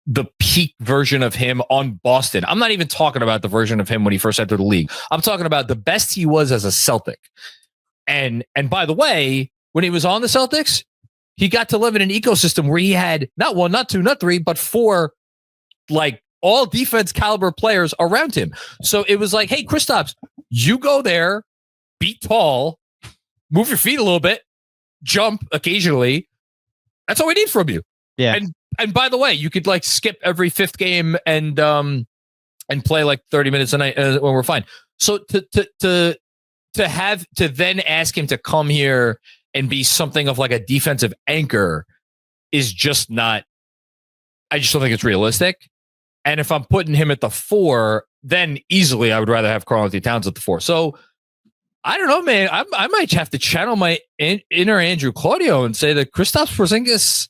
the peak version of him on Boston. I'm not even talking about the version of him when he first entered the league. I'm talking about the best he was as a Celtic. And by the way, when he was on the Celtics, he got to live in an ecosystem where he had not one, not two, not three, but four, like all defense caliber players around him. So it was like, hey, Kristaps, you go there, be tall, move your feet a little bit, jump occasionally. That's all we need from you. Yeah. And by the way, you could like skip every fifth game and play like 30 minutes a night when we're fine. So to then ask him to come here and be something of like a defensive anchor is just not. I just don't think it's realistic. And if I'm putting him at the 4, then easily I would rather have Karl-Anthony Towns at the 4. So I don't know, man. I might have to channel my inner Andrew Claudio and say that Kristaps Porzingis,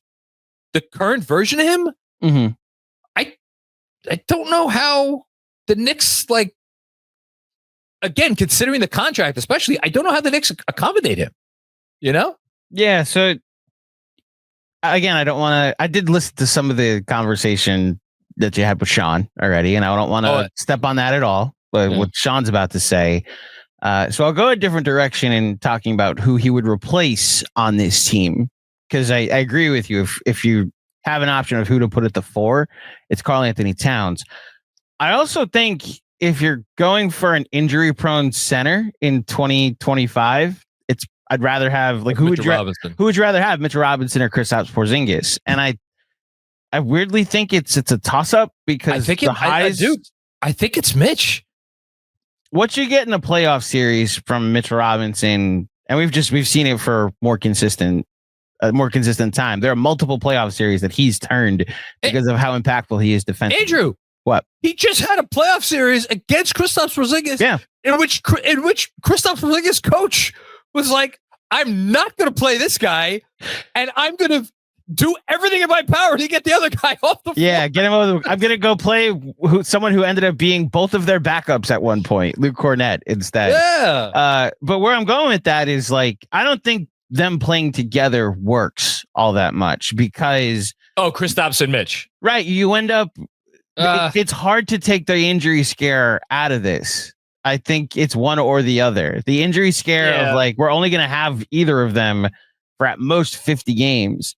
the current version of him, mm-hmm. I don't know how the Knicks, like, again, considering the contract, especially, I don't know how the Knicks accommodate him, you know? Yeah. So again, I did listen to some of the conversation that you had with Shawn already, and I don't want to step on that at all, but what Shawn's about to say. So I'll go a different direction in talking about who he would replace on this team. Because I agree with you. If you have an option of who to put at the 4, it's Karl-Anthony Towns. I also think if you're going for an injury-prone center in 2025, I'd rather have who would you rather have, Mitchell Robinson or Kristaps Porzingis? And I weirdly think it's a toss-up because I think it's Mitch. What you get in a playoff series from Mitchell Robinson, and we've seen it for more consistent time. There are multiple playoff series that he's turned because of how impactful he is defensively. Andrew, what? He just had a playoff series against Kristaps Porzingis, in which Kristaps Porzingis' coach was like, "I'm not going to play this guy, and I'm going to do everything in my power to get the other guy off the floor." Yeah, get him over. I'm going to go play someone who ended up being both of their backups at one point, Luke Cornett instead. Yeah. But where I'm going with that is I don't think them playing together works all that much because Kristaps and Mitch. Right. You end up it's hard to take the injury scare out of this. I think it's one or the other. The injury scare of we're only going to have either of them for at most 50 games.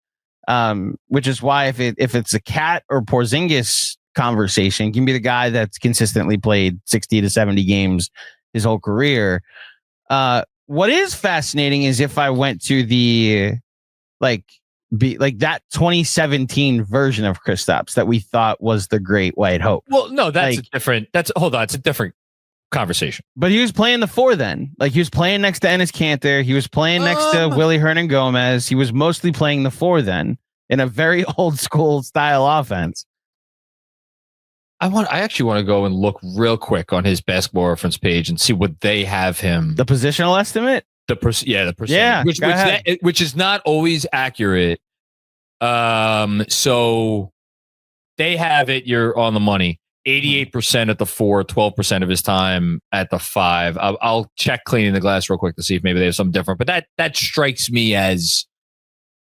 Which is why if it's a Cat or Porzingis conversation, it can be the guy that's consistently played 60 to 70 games his whole career. What is fascinating is if I went to the that 2017 version of Kristaps that we thought was the Great White Hope. Well, no, it's a different conversation. But he was playing the 4 then. He was playing next to Enes Kanter. He was playing next to Willie Hernan-Gomez. He was mostly playing the 4 then in a very old school style offense. I actually want to go and look real quick on his basketball reference page and see what they have him. The positional estimate? The percentage. Yeah, which is not always accurate. So they have it. You're on the money. 88% at the 4, 12% of his time at the 5. I'll check Cleaning the Glass real quick to see if maybe they have something different. But that strikes me as.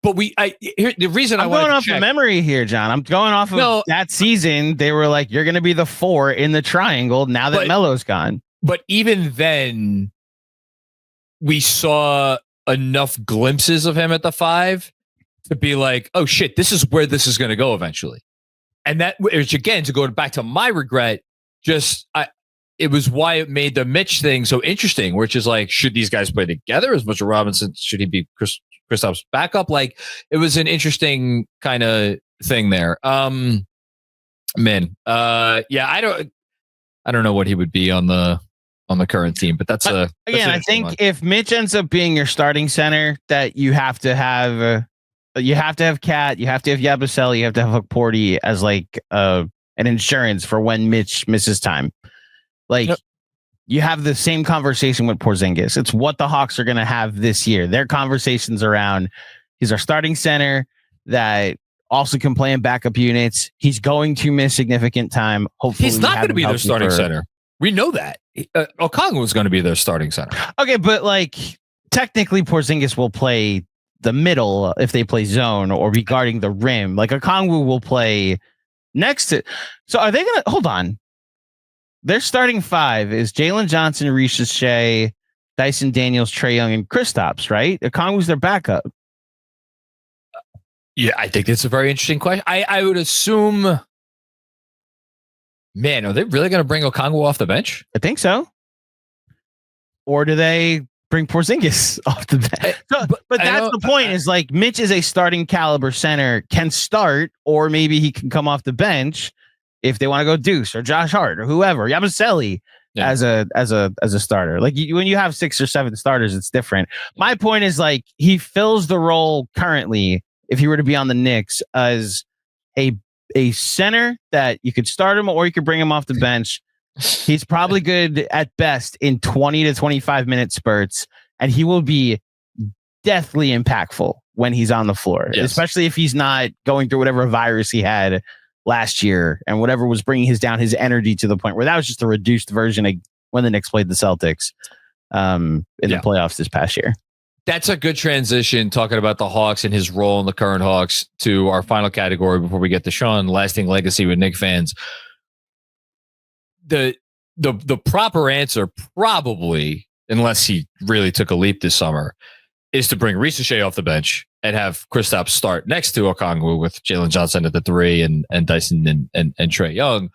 But the reason I'm going off of memory here, John. I'm going off of that season. They were like, you're going to be the 4 in the triangle now that Melo's gone. But even then, we saw enough glimpses of him at the 5 to be like, oh shit, this is where this is going to go eventually. And that, which again, to go back to my regret, it was why it made the Mitch thing so interesting, which is should these guys play together? Is Mitchell Robinson, should he be Kristaps' backup? It was an interesting kind of thing there. I don't know what he would be on the current team, but I think if Mitch ends up being your starting center, that you have to have Cat, you have to have Yabusele, you have to have Porty as an insurance for when Mitch misses time. You have the same conversation with Porzingis. It's what the Hawks are going to have this year. Their conversations around he's our starting center that also can play in backup units. He's going to miss significant time. Hopefully, he's not going to be their starting center. We know that. Okongwu is going to be their starting center. Okay, but technically, Porzingis will play the middle if they play zone or be guarding the rim. Okongwu will play next to. So are they going to hold on? Their starting 5 is Jalen Johnson, Reece Shea, Dyson Daniels, Trae Young, and Kristaps, right? Okongwu's their backup. Yeah, I think that's a very interesting question. I would assume, man, are they really going to bring Okongwu off the bench? I think so. Or do they bring Porzingis off the bench? But that's the point. Is Mitch is a starting caliber center, can start, or maybe he can come off the bench if they want to go Deuce or Josh Hart or whoever, Yabusele as a starter. When you have 6 or 7 starters, it's different. My point is he fills the role currently, if he were to be on the Knicks, as a center that you could start him or you could bring him off the bench He's probably good at best in 20 to 25 minute spurts, and he will be deathly impactful when he's on the floor, especially if he's not going through whatever virus he had last year and whatever was bringing his energy to the point where that was just a reduced version of when the Knicks played the Celtics in the playoffs this past year. That's a good transition, talking about the Hawks and his role in the current Hawks, to our final category before we get to Shawn, lasting legacy with Knicks fans. The proper answer, probably, unless he really took a leap this summer, is to bring Risache off the bench and have Kristaps start next to Okongwu with Jalen Johnson at the 3 and Dyson and Trae Young.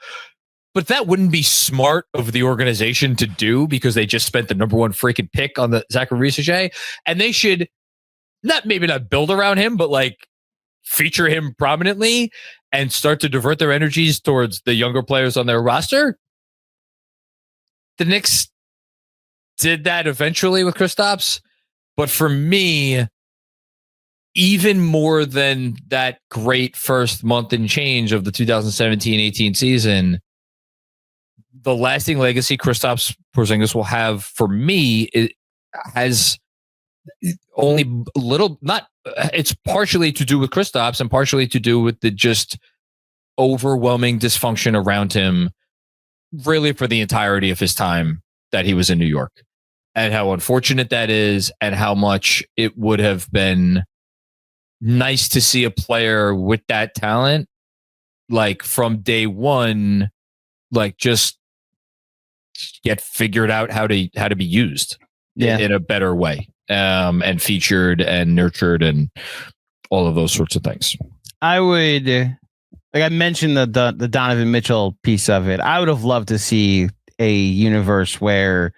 But that wouldn't be smart of the organization to do, because they just spent the number 1 freaking pick on the Zachary Risache, and they should maybe not build around him, but like feature him prominently and start to divert their energies towards the younger players on their roster. The Knicks did that eventually with Kristaps, but for me, even more than that great first month and change of the 2017-18 season, the lasting legacy Kristaps Porzingis will have for me, it has only a little, it's partially to do with Kristaps and partially to do with the just overwhelming dysfunction around him, really for the entirety of his time that he was in New York, and how unfortunate that is, and how much it would have been nice to see a player with that talent, like from day one, like just get figured out how to be used in a better way, and featured and nurtured and all of those sorts of things. I would, like I mentioned the Donovan Mitchell piece of it. I would have loved to see a universe where,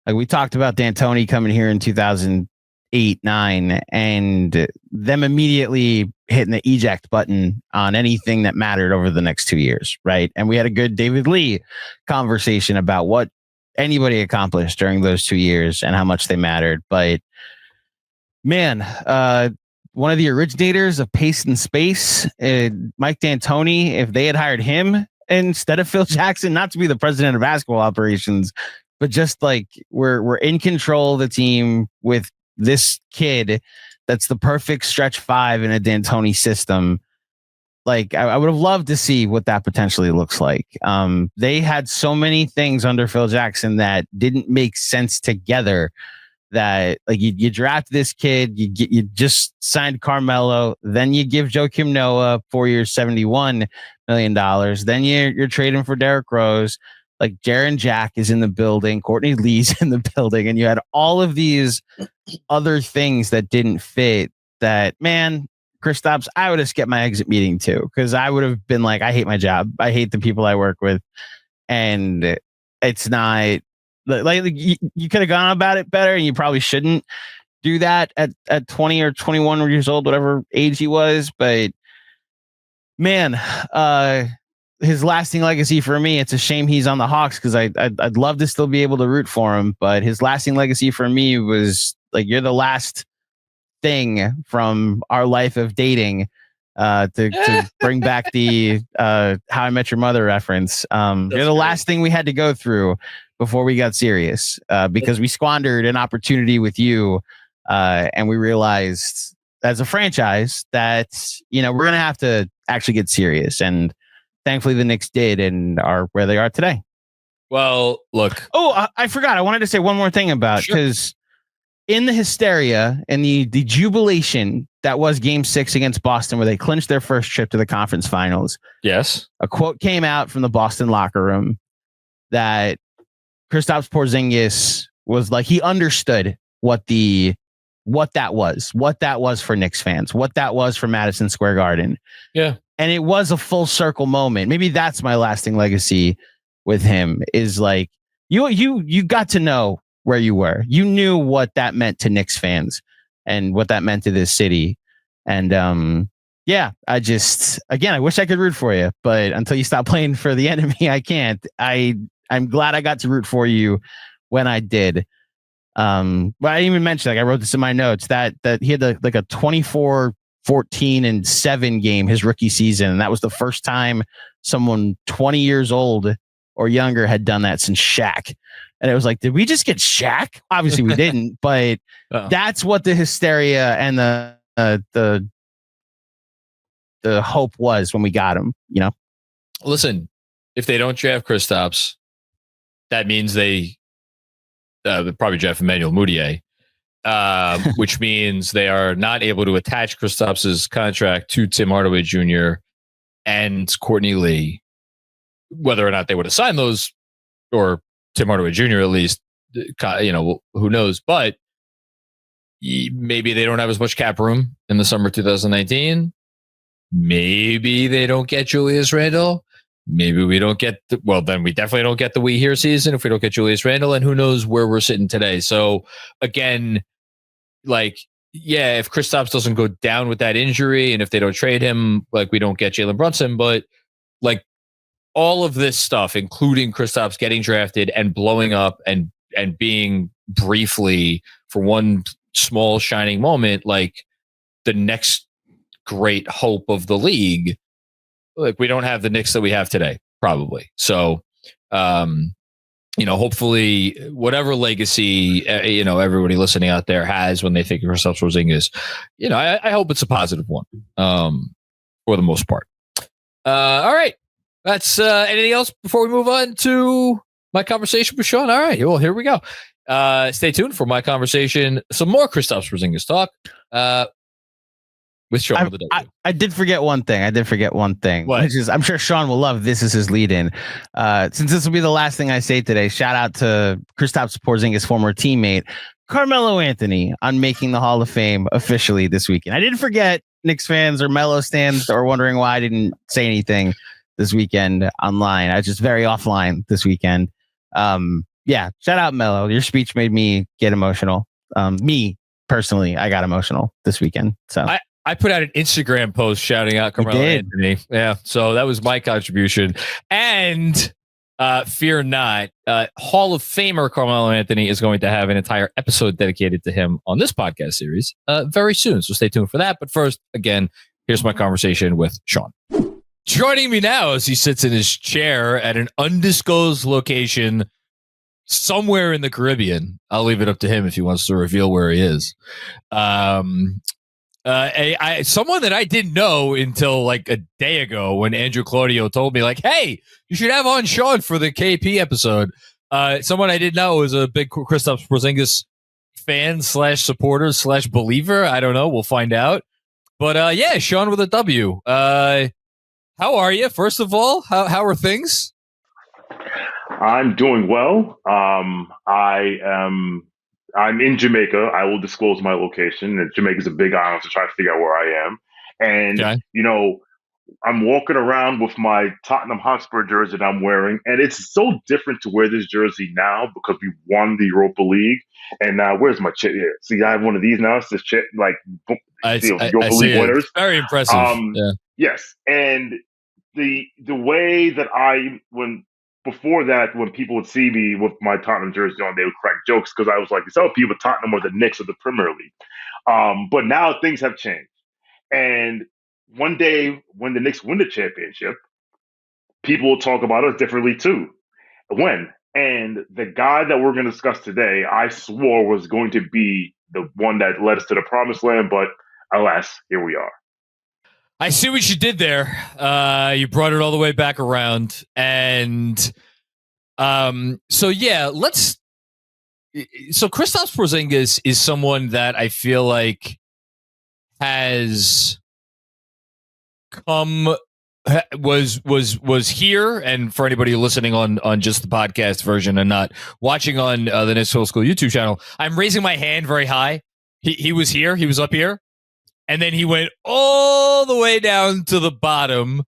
like we talked about D'Antoni coming here in 2008-9 and them immediately hitting the eject button on anything that mattered over the next 2 years, right? And we had a good David Lee conversation about what anybody accomplished during those 2 years and how much they mattered. But man, one of the originators of pace and space, Mike D'Antoni, if they had hired him instead of Phil Jackson, not to be the president of basketball operations, but just like we're in control of the team with this kid that's the perfect stretch 5 in a D'Antoni system. Like I would have loved to see what that potentially looks like. They had so many things under Phil Jackson that didn't make sense together, that like you draft this kid, you just signed Carmelo, then you give Joakim Noah 4 years, $71 million. Then you're trading for Derrick Rose. Like Jaren Jack is in the building, Courtney Lee's in the building, and you had all of these other things that didn't fit. That, man, Kristaps, I would have skipped my exit meeting too, because I would have been like, I hate my job, I hate the people I work with, and it's not like you could have gone about it better, and you probably shouldn't do that at 20 or 21 years old, whatever age he was. But man, his lasting legacy for me, it's a shame he's on the Hawks, because I'd love to still be able to root for him. But his lasting legacy for me was like, you're the last thing from our life of dating, to bring back the How I Met Your Mother reference. You're the last thing we had to go through before we got serious, because we squandered an opportunity with you, and we realized as a franchise that, we're going to have to actually get serious. And thankfully the Knicks did, and are where they are today. Well, look. Oh, I forgot. I wanted to say one more thing about, because in the hysteria and the jubilation that was Game 6 against Boston, where they clinched their first trip to the conference finals. Yes. A quote came out from the Boston locker room that Kristaps Porzingis was like, he understood what that was for Knicks fans, what that was for Madison Square Garden. Yeah. And it was a full circle moment. Maybe that's my lasting legacy with him, is like, you got to know where you were. You knew what that meant to Knicks fans and what that meant to this city. And I wish I could root for you, but until you stop playing for the enemy, I can't. I'm glad I got to root for you when I did. But I didn't even mention, like I wrote this in my notes, that he had a 24-14-7 game his rookie season. And that was the first time someone 20 years old or younger had done that since Shaq. And it was like, did we just get Shaq? Obviously we didn't, but that's what the hysteria and the hope was when we got him, you know? Listen, if they don't draft Kristaps, that means they probably draft Emmanuel Mudiay, which means they are not able to attach Kristaps's contract to Tim Hardaway Jr. and Courtney Lee. Whether or not they would assign those, or Tim Hardaway Jr. at least, you know, who knows? But maybe they don't have as much cap room in the summer 2019. Maybe they don't get Julius Randle. Maybe we don't get then we definitely don't get the We Here season if we don't get Julius Randle, and who knows where we're sitting today. So again, like, yeah, if Kristaps doesn't go down with that injury, and if they don't trade him, like, we don't get Jalen Brunson, but like all of this stuff, including Kristaps getting drafted and blowing up and being briefly for one small shining moment, like the next great hope of the league. Like, we don't have the Knicks that we have today, probably. So, you know, hopefully whatever legacy, you know, everybody listening out there has when they think of Kristaps Porzingis, you know, I hope it's a positive one, for the most part. All right. That's anything else before we move on to my conversation with Shawn? All right. Well, here we go. Stay tuned for my conversation. Some more Kristaps Porzingis talk. With Shawn with the W. I did forget one thing. What? Which is, I'm sure Shawn will love this as his lead-in. Since this will be the last thing I say today, shout out to Kristaps Porzingis' former teammate, Carmelo Anthony, on making the Hall of Fame officially this weekend. I didn't forget. Knicks fans or Melo stands are wondering why I didn't say anything this weekend online. I was just very offline this weekend. Yeah, shout out Melo. Your speech made me get emotional. Me personally, I got emotional this weekend. So I put out an Instagram post shouting out Carmelo Anthony. Yeah, so that was my contribution. And fear not, Hall of Famer Carmelo Anthony is going to have an entire episode dedicated to him on this podcast series very soon. So stay tuned for that. But first, again, here's my conversation with Shawn. Joining me now as he sits in his chair at an undisclosed location somewhere in the Caribbean. I'll leave it up to him if he wants to reveal where he is. Someone that I didn't know until like a day ago when Andrew Claudio told me, like, hey, you should have on Shawn for the KP episode. Someone I didn't know was a big Kristaps Porzingis fan / supporter / believer. I don't know. We'll find out. But yeah, Shawn with a W. How are you? First of all, how are things? I'm doing well. I'm in Jamaica. I will disclose my location. And Jamaica's a big island to try to figure out where I am. And, you know, I'm walking around with my Tottenham Hotspur jersey that I'm wearing. And it's so different to wear this jersey now because we won the Europa League. And now, where's my chip here? See, I have one of these now. It's this chip, like, Europa League winners. Very impressive. Yeah. Yes. And the way that before that, when people would see me with my Tottenham jersey on, they would crack jokes because I was like, "It's people Tottenham or the Knicks of the Premier League." But now things have changed. And one day when the Knicks win the championship, people will talk about us differently too. When? And the guy that we're going to discuss today, I swore was going to be the one that led us to the promised land, but alas, here we are. I see what you did there. You brought it all the way back around. And so Kristaps Porzingis is someone that I feel like has was here, and for anybody listening on just the podcast version and not watching on the Knicks Film School YouTube channel, I'm raising my hand very high. He was here. He was up here. And then he went all the way down to the bottom,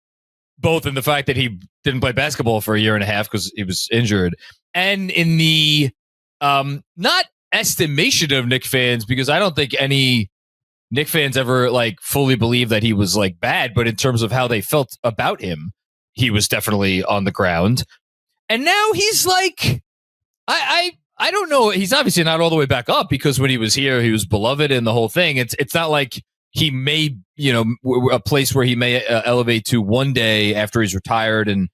both in the fact that he didn't play basketball for a year and a half because he was injured, and in the not estimation of Knicks fans, because I don't think any Knicks fans ever like fully believed that he was like bad, but in terms of how they felt about him, he was definitely on the ground. And now he's like, I don't know. He's obviously not all the way back up because when he was here, he was beloved and the whole thing. It's not like he may, a place where he may elevate to one day after he's retired and,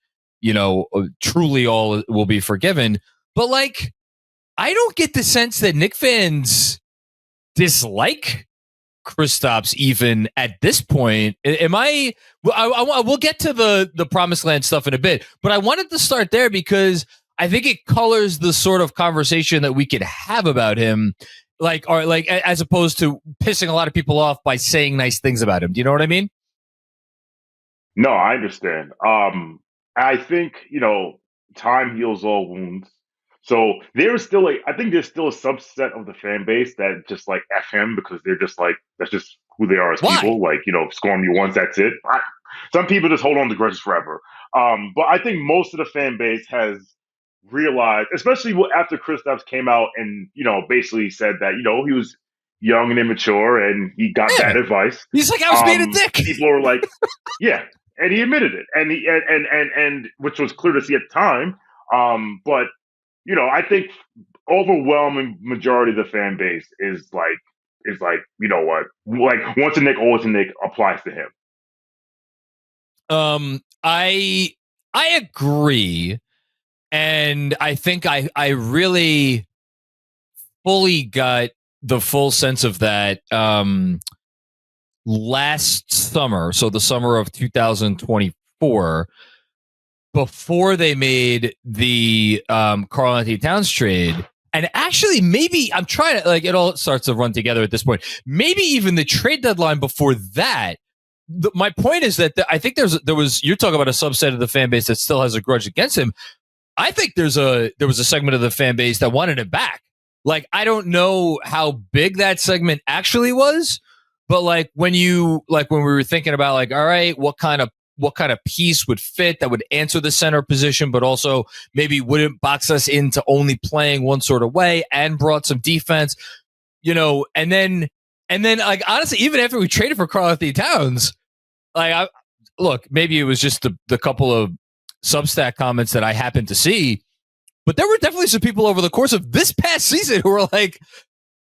truly all will be forgiven. But like, I don't get the sense that Knicks fans dislike Kristaps even at this point. Am I we'll get to the promised land stuff in a bit, but I wanted to start there because I think it colors the sort of conversation that we could have about him, as opposed to pissing a lot of people off by saying nice things about him. Do you know what I mean? No, I understand. I think, time heals all wounds. So there's still I think there's still a subset of the fan base that just like F him because they're just like, that's just who they are as people. Like, score me once, that's it. Some people just hold on to grudges forever. But I think most of the fan base has realized, especially after Kristaps came out and, basically said that, he was young and immature and he got bad advice. He's like, I was being a dick. People were like, yeah. And he admitted it. And he, and which was clear to see at the time. But, I think overwhelming majority of the fan base is like, you know what? Like, once a Knick, always a Knick applies to him. I agree. And I think I really fully got the full sense of that last summer. So the summer of 2024, before they made the Karl-Anthony Towns trade. And actually, maybe I'm trying to, it all starts to run together at this point. Maybe even the trade deadline before that. My point is that I think there was, you're talking about a subset of the fan base that still has a grudge against him. I think there was a segment of the fan base that wanted him back. Like, I don't know how big that segment actually was, but when we were thinking about all right, what kind of piece would fit that would answer the center position, but also maybe wouldn't box us into only playing one sort of way and brought some defense, and then honestly, even after we traded for Karl-Anthony Towns, maybe it was just the couple of Substack comments that I happened to see, but there were definitely some people over the course of this past season who were like,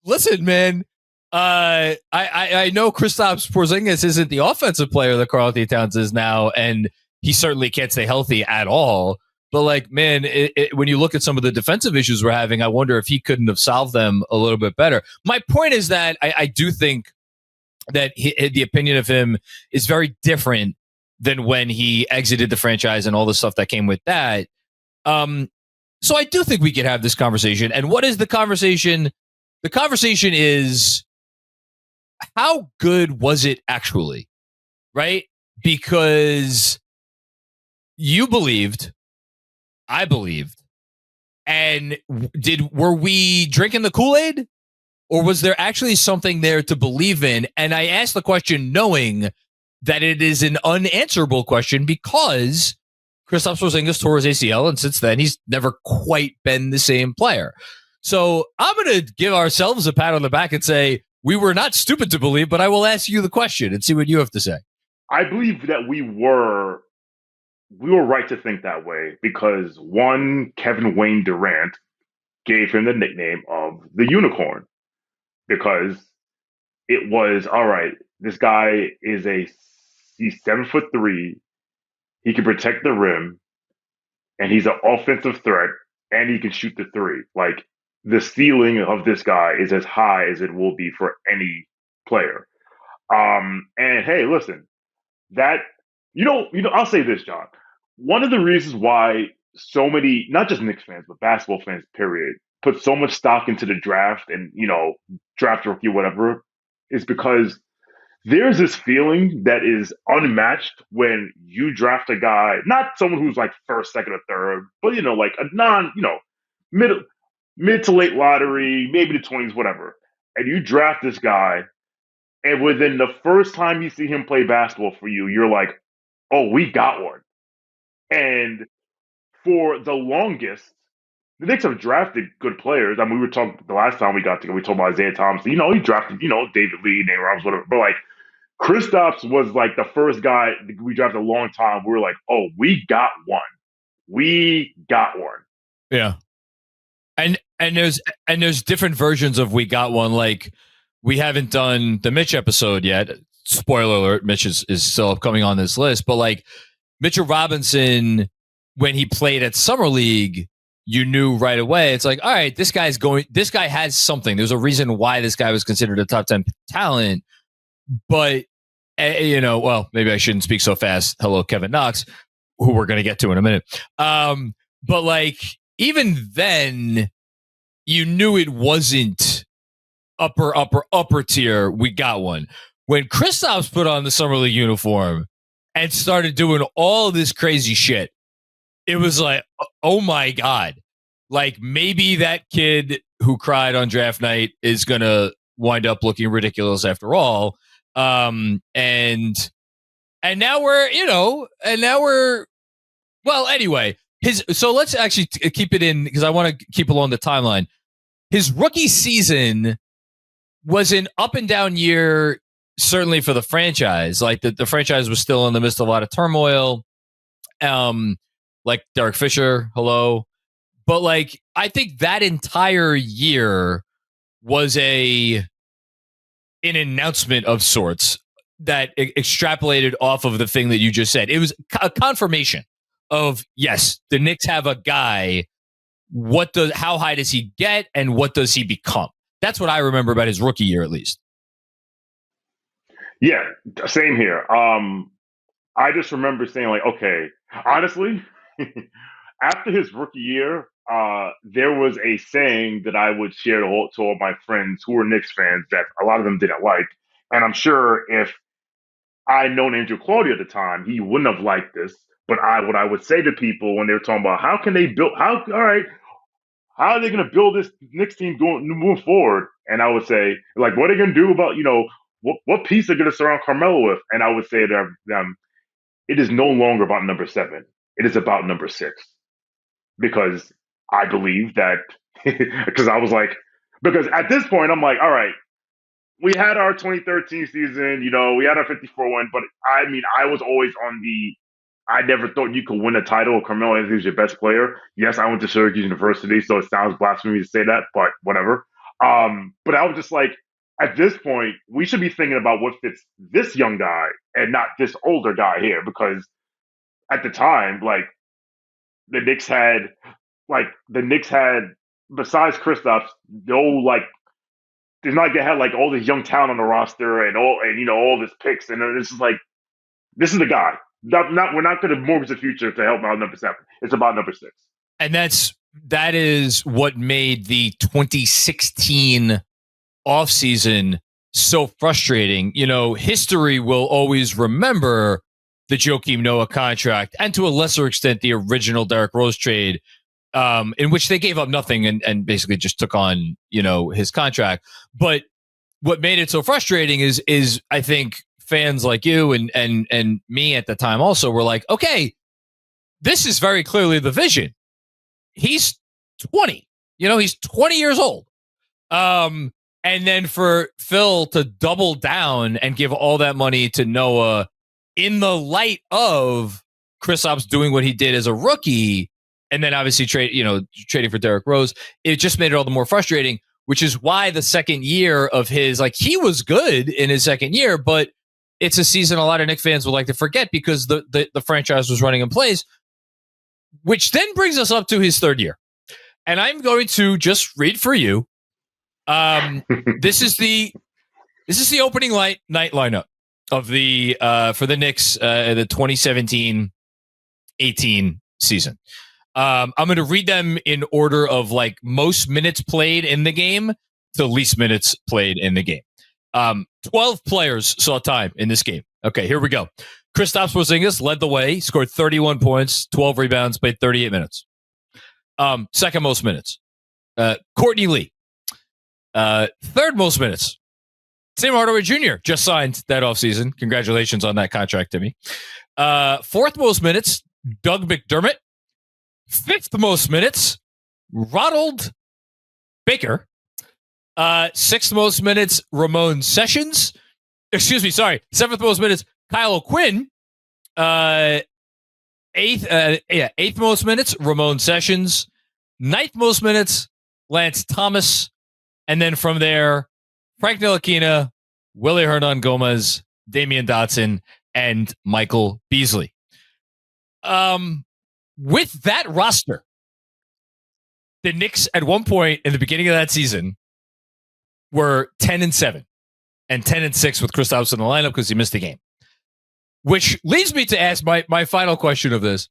listen, man, I know Kristaps Porzingis isn't the offensive player that Karl-Anthony Towns is now, and he certainly can't stay healthy at all. But man, when you look at some of the defensive issues we're having, I wonder if he couldn't have solved them a little bit better. My point is that I do think that the opinion of him is very different than when he exited the franchise and all the stuff that came with that. So I do think we could have this conversation. And what is the conversation? The conversation is, how good was it actually? Right? Because you believed, I believed, and were we drinking the Kool-Aid? Or was there actually something there to believe in? And I asked the question knowing that it is an unanswerable question because Kristaps Porzingis tore his ACL, and since then he's never quite been the same player. So I'm going to give ourselves a pat on the back and say we were not stupid to believe, but I will ask you the question and see what you have to say. I believe that we were right to think that way because one, Kevin Wayne Durant gave him the nickname of the Unicorn because it was, all right, this guy he's 7'3", he can protect the rim, and he's an offensive threat, and he can shoot the three. Like, the ceiling of this guy is as high as it will be for any player. And hey, listen, that I'll say this, John. One of the reasons why so many, not just Knicks fans, but basketball fans, period, put so much stock into the draft and draft rookie, whatever, is because there's this feeling that is unmatched when you draft a guy, not someone who's like first, second, or third, but like a mid to late lottery, maybe the 20s, whatever. And you draft this guy, and within the first time you see him play basketball for you, you're like, oh, we got one. And for the longest, the Knicks have drafted good players. I mean, we were talking the last time we got together, we talked about Isaiah Thomas. He drafted, David Lee, Nate Robinson, whatever. But like, Kristaps was like the first guy we drafted a long time. We were like, oh, we got one. We got one. Yeah. And there's different versions of we got one. Like, we haven't done the Mitch episode yet. Spoiler alert, Mitch is still coming on this list. But like, Mitchell Robinson when he played at Summer League, you knew right away. It's like, all right, this guy has something. There's a reason why this guy was considered a top 10 talent. But, well, maybe I shouldn't speak so fast. Hello, Kevin Knox, who we're going to get to in a minute. But like, even then, you knew it wasn't upper tier. We got one. When Kristaps put on the Summer League uniform and started doing all this crazy shit, it was like, oh my God. Like, maybe that kid who cried on draft night is going to wind up looking ridiculous after all. And now we're, well, anyway, so let's actually keep it in, because I want to keep along the timeline. His rookie season was an up and down year, certainly for the franchise. Like the franchise was still in the midst of a lot of turmoil. Like Derek Fisher, hello. But like, I think that entire year was an announcement of sorts that extrapolated off of the thing that you just said. It was a confirmation of, yes, the Knicks have a guy. How high does he get, and what does he become? That's what I remember about his rookie year, at least. Yeah, same here. I just remember saying, like, okay, honestly, after his rookie year, there was a saying that I would share to all my friends who were Knicks fans that a lot of them didn't like. And I'm sure if I had known Andrew Claudio at the time, he wouldn't have liked this. But what I would say to people when they were talking about how are they going to build this Knicks team move forward? And I would say, like, what are they going to do about, what piece they're going to surround Carmelo with? And I would say to them, it is no longer about number 7. It is about number 6. Because I believe that, because at this point, I'm like, all right, we had our 2013 season, we had our 54 win, but I mean, I was always I never thought you could win a title if Carmelo Anthony was your best player. Yes, I went to Syracuse University, so it sounds blasphemy to say that, but whatever. But I was just like, at this point, we should be thinking about what fits this young guy and not this older guy here, because at the time, like, the Knicks had, besides Kristaps, it's not like they had like all this young talent on the roster and all this picks, and it's just like, this is the guy. We're not going to mortgage the future to help out number 7. It's about number 6. And that is what made the 2016 offseason so frustrating. History will always remember the Joakim Noah contract, and to a lesser extent, the original Derrick Rose trade, in which they gave up nothing and basically just took on, his contract. But what made it so frustrating is I think fans like you and me at the time also were like, okay, this is very clearly the vision. He's 20, he's 20 years old. And then for Phil to double down and give all that money to Noah in the light of Kristaps doing what he did as a rookie, and then obviously trading for Derrick Rose, it just made it all the more frustrating, which is why the second year of his, like, he was good in his second year, but it's a season a lot of Knicks fans would like to forget because the franchise was running in place, which then brings us up to his third year. And I'm going to just read for you. This is the opening night lineup of the for the Knicks the 2017-18 season. I'm going to read them in order of like most minutes played in the game to least minutes played in the game. 12 players saw time in this game. Okay, here we go. Kristaps Porzingis led the way, scored 31 points, 12 rebounds, played 38 minutes. Second most minutes. Courtney Lee. Third most minutes. Tim Hardaway Jr. just signed that offseason. Congratulations on that contract, Timmy. Fourth most minutes, Doug McDermott. Fifth most minutes, Ronald Baker. Sixth most minutes, Ramon Sessions. Seventh most minutes, Kyle O'Quinn. Eighth most minutes, Ramon Sessions. Ninth most minutes, Lance Thomas. And then from there, Frank Ntilikina, Willie Hernan-Gomez, Damian Dotson, and Michael Beasley. with that roster, the Knicks at one point in the beginning of that season were 10-7 and 10-6 with Kristaps in the lineup because he missed the game. Which leads me to ask my final question of this.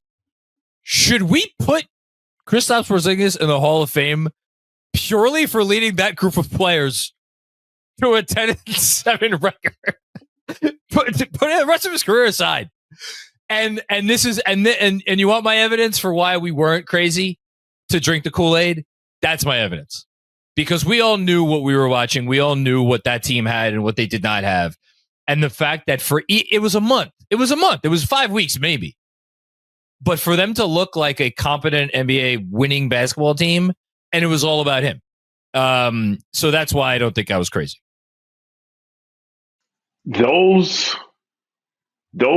Should we put Kristaps Porzingis in the Hall of Fame purely for leading that group of players to a 10-7 record? put the rest of his career aside. And this is and you want my evidence for why we weren't crazy to drink the Kool-Aid? That's my evidence. Because we all knew what we were watching. We all knew what that team had and what they did not have. And the fact that it was a month. It was 5 weeks maybe. But for them to look like a competent NBA winning basketball team, and it was all about him. So that's why I don't think I was crazy. Those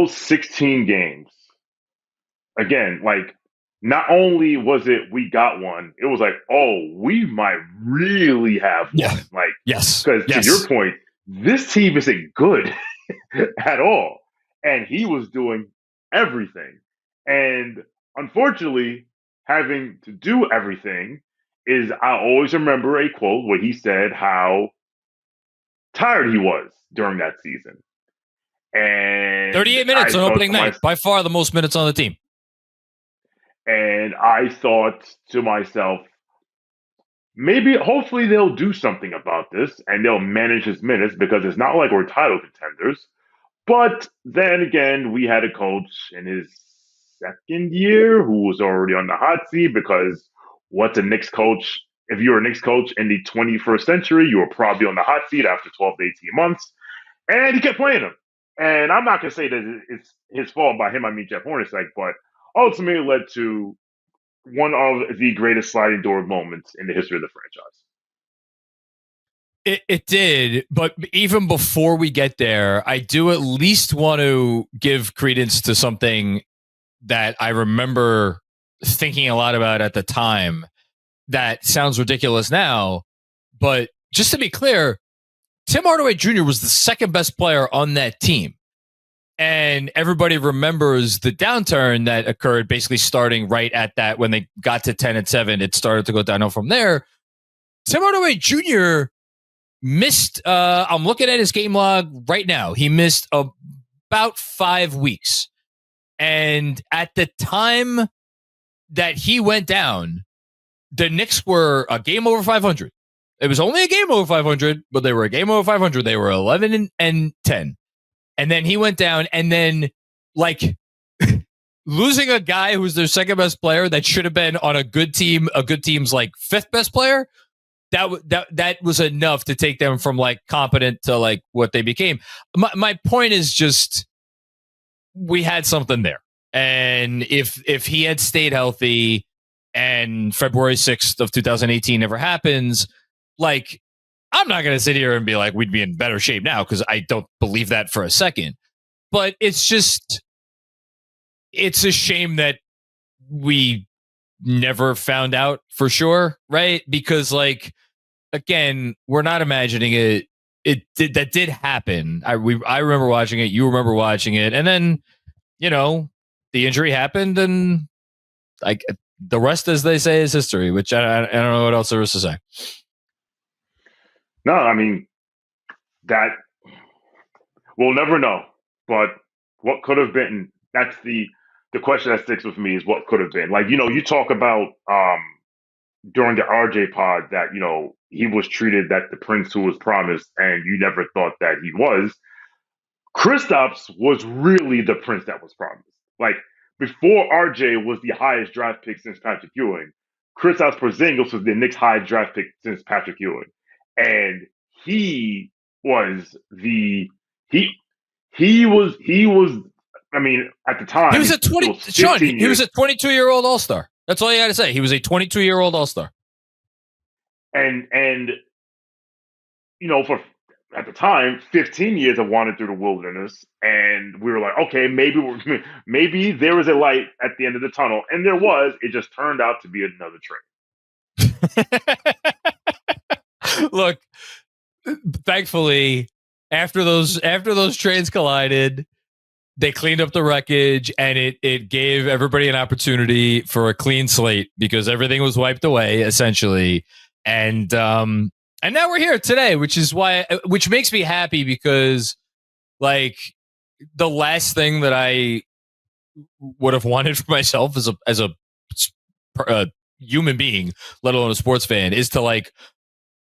16 games, again, like, not only was it we got one, it was like, oh, we might really have one. Like, yes. Because to your point, this team isn't good at all. And he was doing everything. And unfortunately, having to do everything is, I always remember a quote where he said how tired he was during that season. And 38 minutes on opening night, by far the most minutes on the team. And I thought to myself, hopefully they'll do something about this and they'll manage his minutes, because it's not like we're title contenders. But then again, we had a coach in his second year who was already on the hot seat, because what's a Knicks coach? If you're a Knicks coach in the 21st century, you were probably on the hot seat after 12 to 18 months. And he kept playing him. And I'm not going to say that it's his fault. By him, I mean Jeff Hornacek, but ultimately led to one of the greatest sliding door moments in the history of the franchise. It did, but even before we get there, I do at least want to give credence to something that I remember thinking a lot about at the time. That sounds ridiculous now, but just to be clear, Tim Hardaway Jr. was the second best player on that team. And everybody remembers the downturn that occurred basically starting right at that when they got to 10-7. It started to go downhill from there. Tim Hardaway Jr. missed, I'm looking at his game log right now. He missed about 5 weeks. And at the time that he went down, the Knicks were a game over 500. It was only a game over 500, but they were a game over 500. They were 11-10. And then he went down, and then, like, losing a guy who's their second best player that should have been on a good team's like fifth best player, that was enough to take them from like competent to like what they became. My point is just, we had something there, and if he had stayed healthy and February 6th of 2018 never happens, like, I'm not going to sit here and be like, we'd be in better shape now, because I don't believe that for a second. But it's a shame that we never found out for sure, right? Because, like, again, we're not imagining it. That did happen. I remember watching it. You remember watching it. And then, the injury happened, and like the rest, as they say, is history, which I don't know what else there is to say. No, I mean, that we'll never know. But what could have been, that's the question that sticks with me, is what could have been. Like, you talk about during the RJ pod that, he was treated that the prince who was promised, and you never thought that he was. Kristaps was really the prince that was promised. Like, before RJ was the highest draft pick since Patrick Ewing, Kristaps Porzingis was the Knicks' highest draft pick since Patrick Ewing. And he was I mean, at the time, he was a 22-year-old all-star. That's all you got to say. He was a 22-year-old all-star. And for at the time, 15 years of wandering through the wilderness, and we were like, okay, maybe there was a light at the end of the tunnel, and there was. It just turned out to be another train. Look, thankfully, after those trains collided, they cleaned up the wreckage, and it gave everybody an opportunity for a clean slate because everything was wiped away essentially. And now we're here today, which makes me happy because like the last thing that I would have wanted for myself as a human being, let alone a sports fan, is to like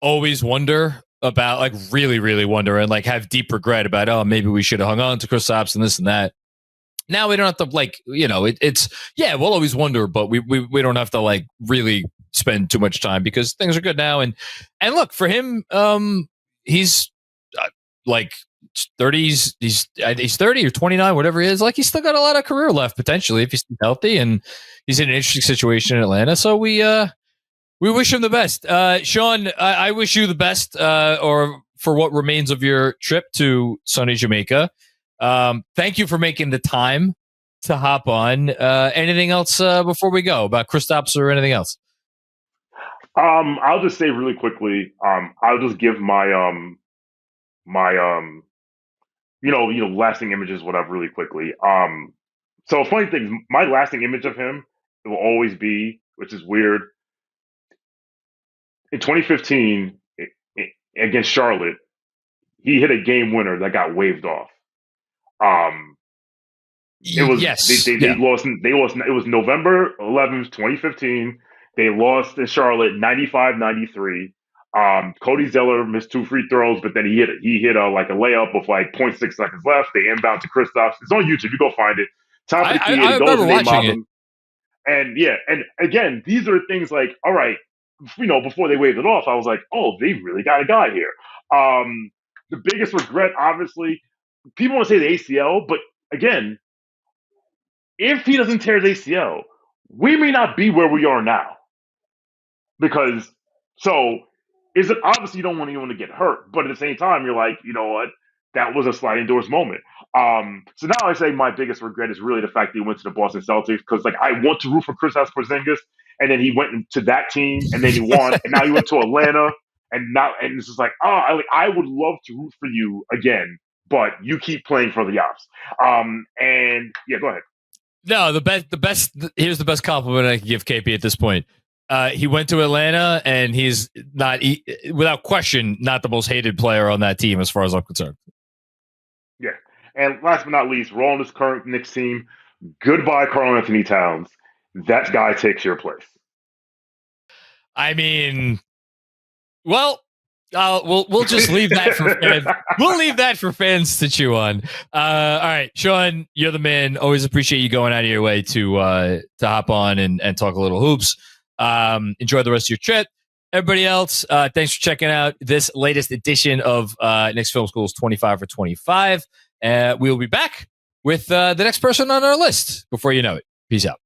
always wonder about, like really, really wonder and like have deep regret about, oh, maybe we should have hung on to Kristaps and this and that. Now we don't have to like, it's we'll always wonder, but we don't have to like really spend too much time because things are good now. And look, for him, he's like 30s, he's 30 or 29, whatever he is. Like he's still got a lot of career left potentially if he's healthy, and he's in an interesting situation in Atlanta. So we wish him the best. Shawn, I wish you the best, or for what remains of your trip to sunny Jamaica. Thank you for making the time to hop on. Anything else before we go about Kristaps or anything else? I'll just say really quickly. I'll just give my lasting images, whatever, really quickly. So funny thing, my lasting image of him, it will always be, which is weird. In 2015, against Charlotte, he hit a game winner that got waved off. It was they lost. They lost. It was November 11th, 2015. They lost in Charlotte 95-93. Cody Zeller missed 2 free throws, but then he hit a layup with like 0.6 seconds left. They inbound to Kristaps. It's on YouTube. You go find it. I remember watching it. And and again, these are things like, all right, before they waved it off, I was like, oh, they really got a guy here. The biggest regret, obviously, people want to say the ACL, but again, if he doesn't tear his ACL, we may not be where we are now. Because, is it obviously you don't want anyone to get hurt, but at the same time, you're like, you know what? That was a sliding doors moment. So now I say my biggest regret is really the fact that he went to the Boston Celtics, because like I want to root for Kristaps Porzingis, and then he went to that team, and then he won, and now he went to Atlanta, and it's just like, I would love to root for you again, but you keep playing for the Ops. And yeah, go ahead. No, the best. Here's the best compliment I can give KP at this point. He went to Atlanta, and he's not, without question, not the most hated player on that team as far as I'm concerned. Yeah. And last but not least, we're on this current Knicks team. Goodbye, Karl-Anthony Towns. That guy takes your place. I mean, well, we'll just leave that for fans. We'll leave that for fans to chew on. All right, Shawn, you're the man. Always appreciate you going out of your way to hop on and talk a little hoops. Enjoy the rest of your trip. Everybody else, thanks for checking out this latest edition of Knicks Film School's 25 for 25. We will be back with the next person on our list before you know it. Peace out.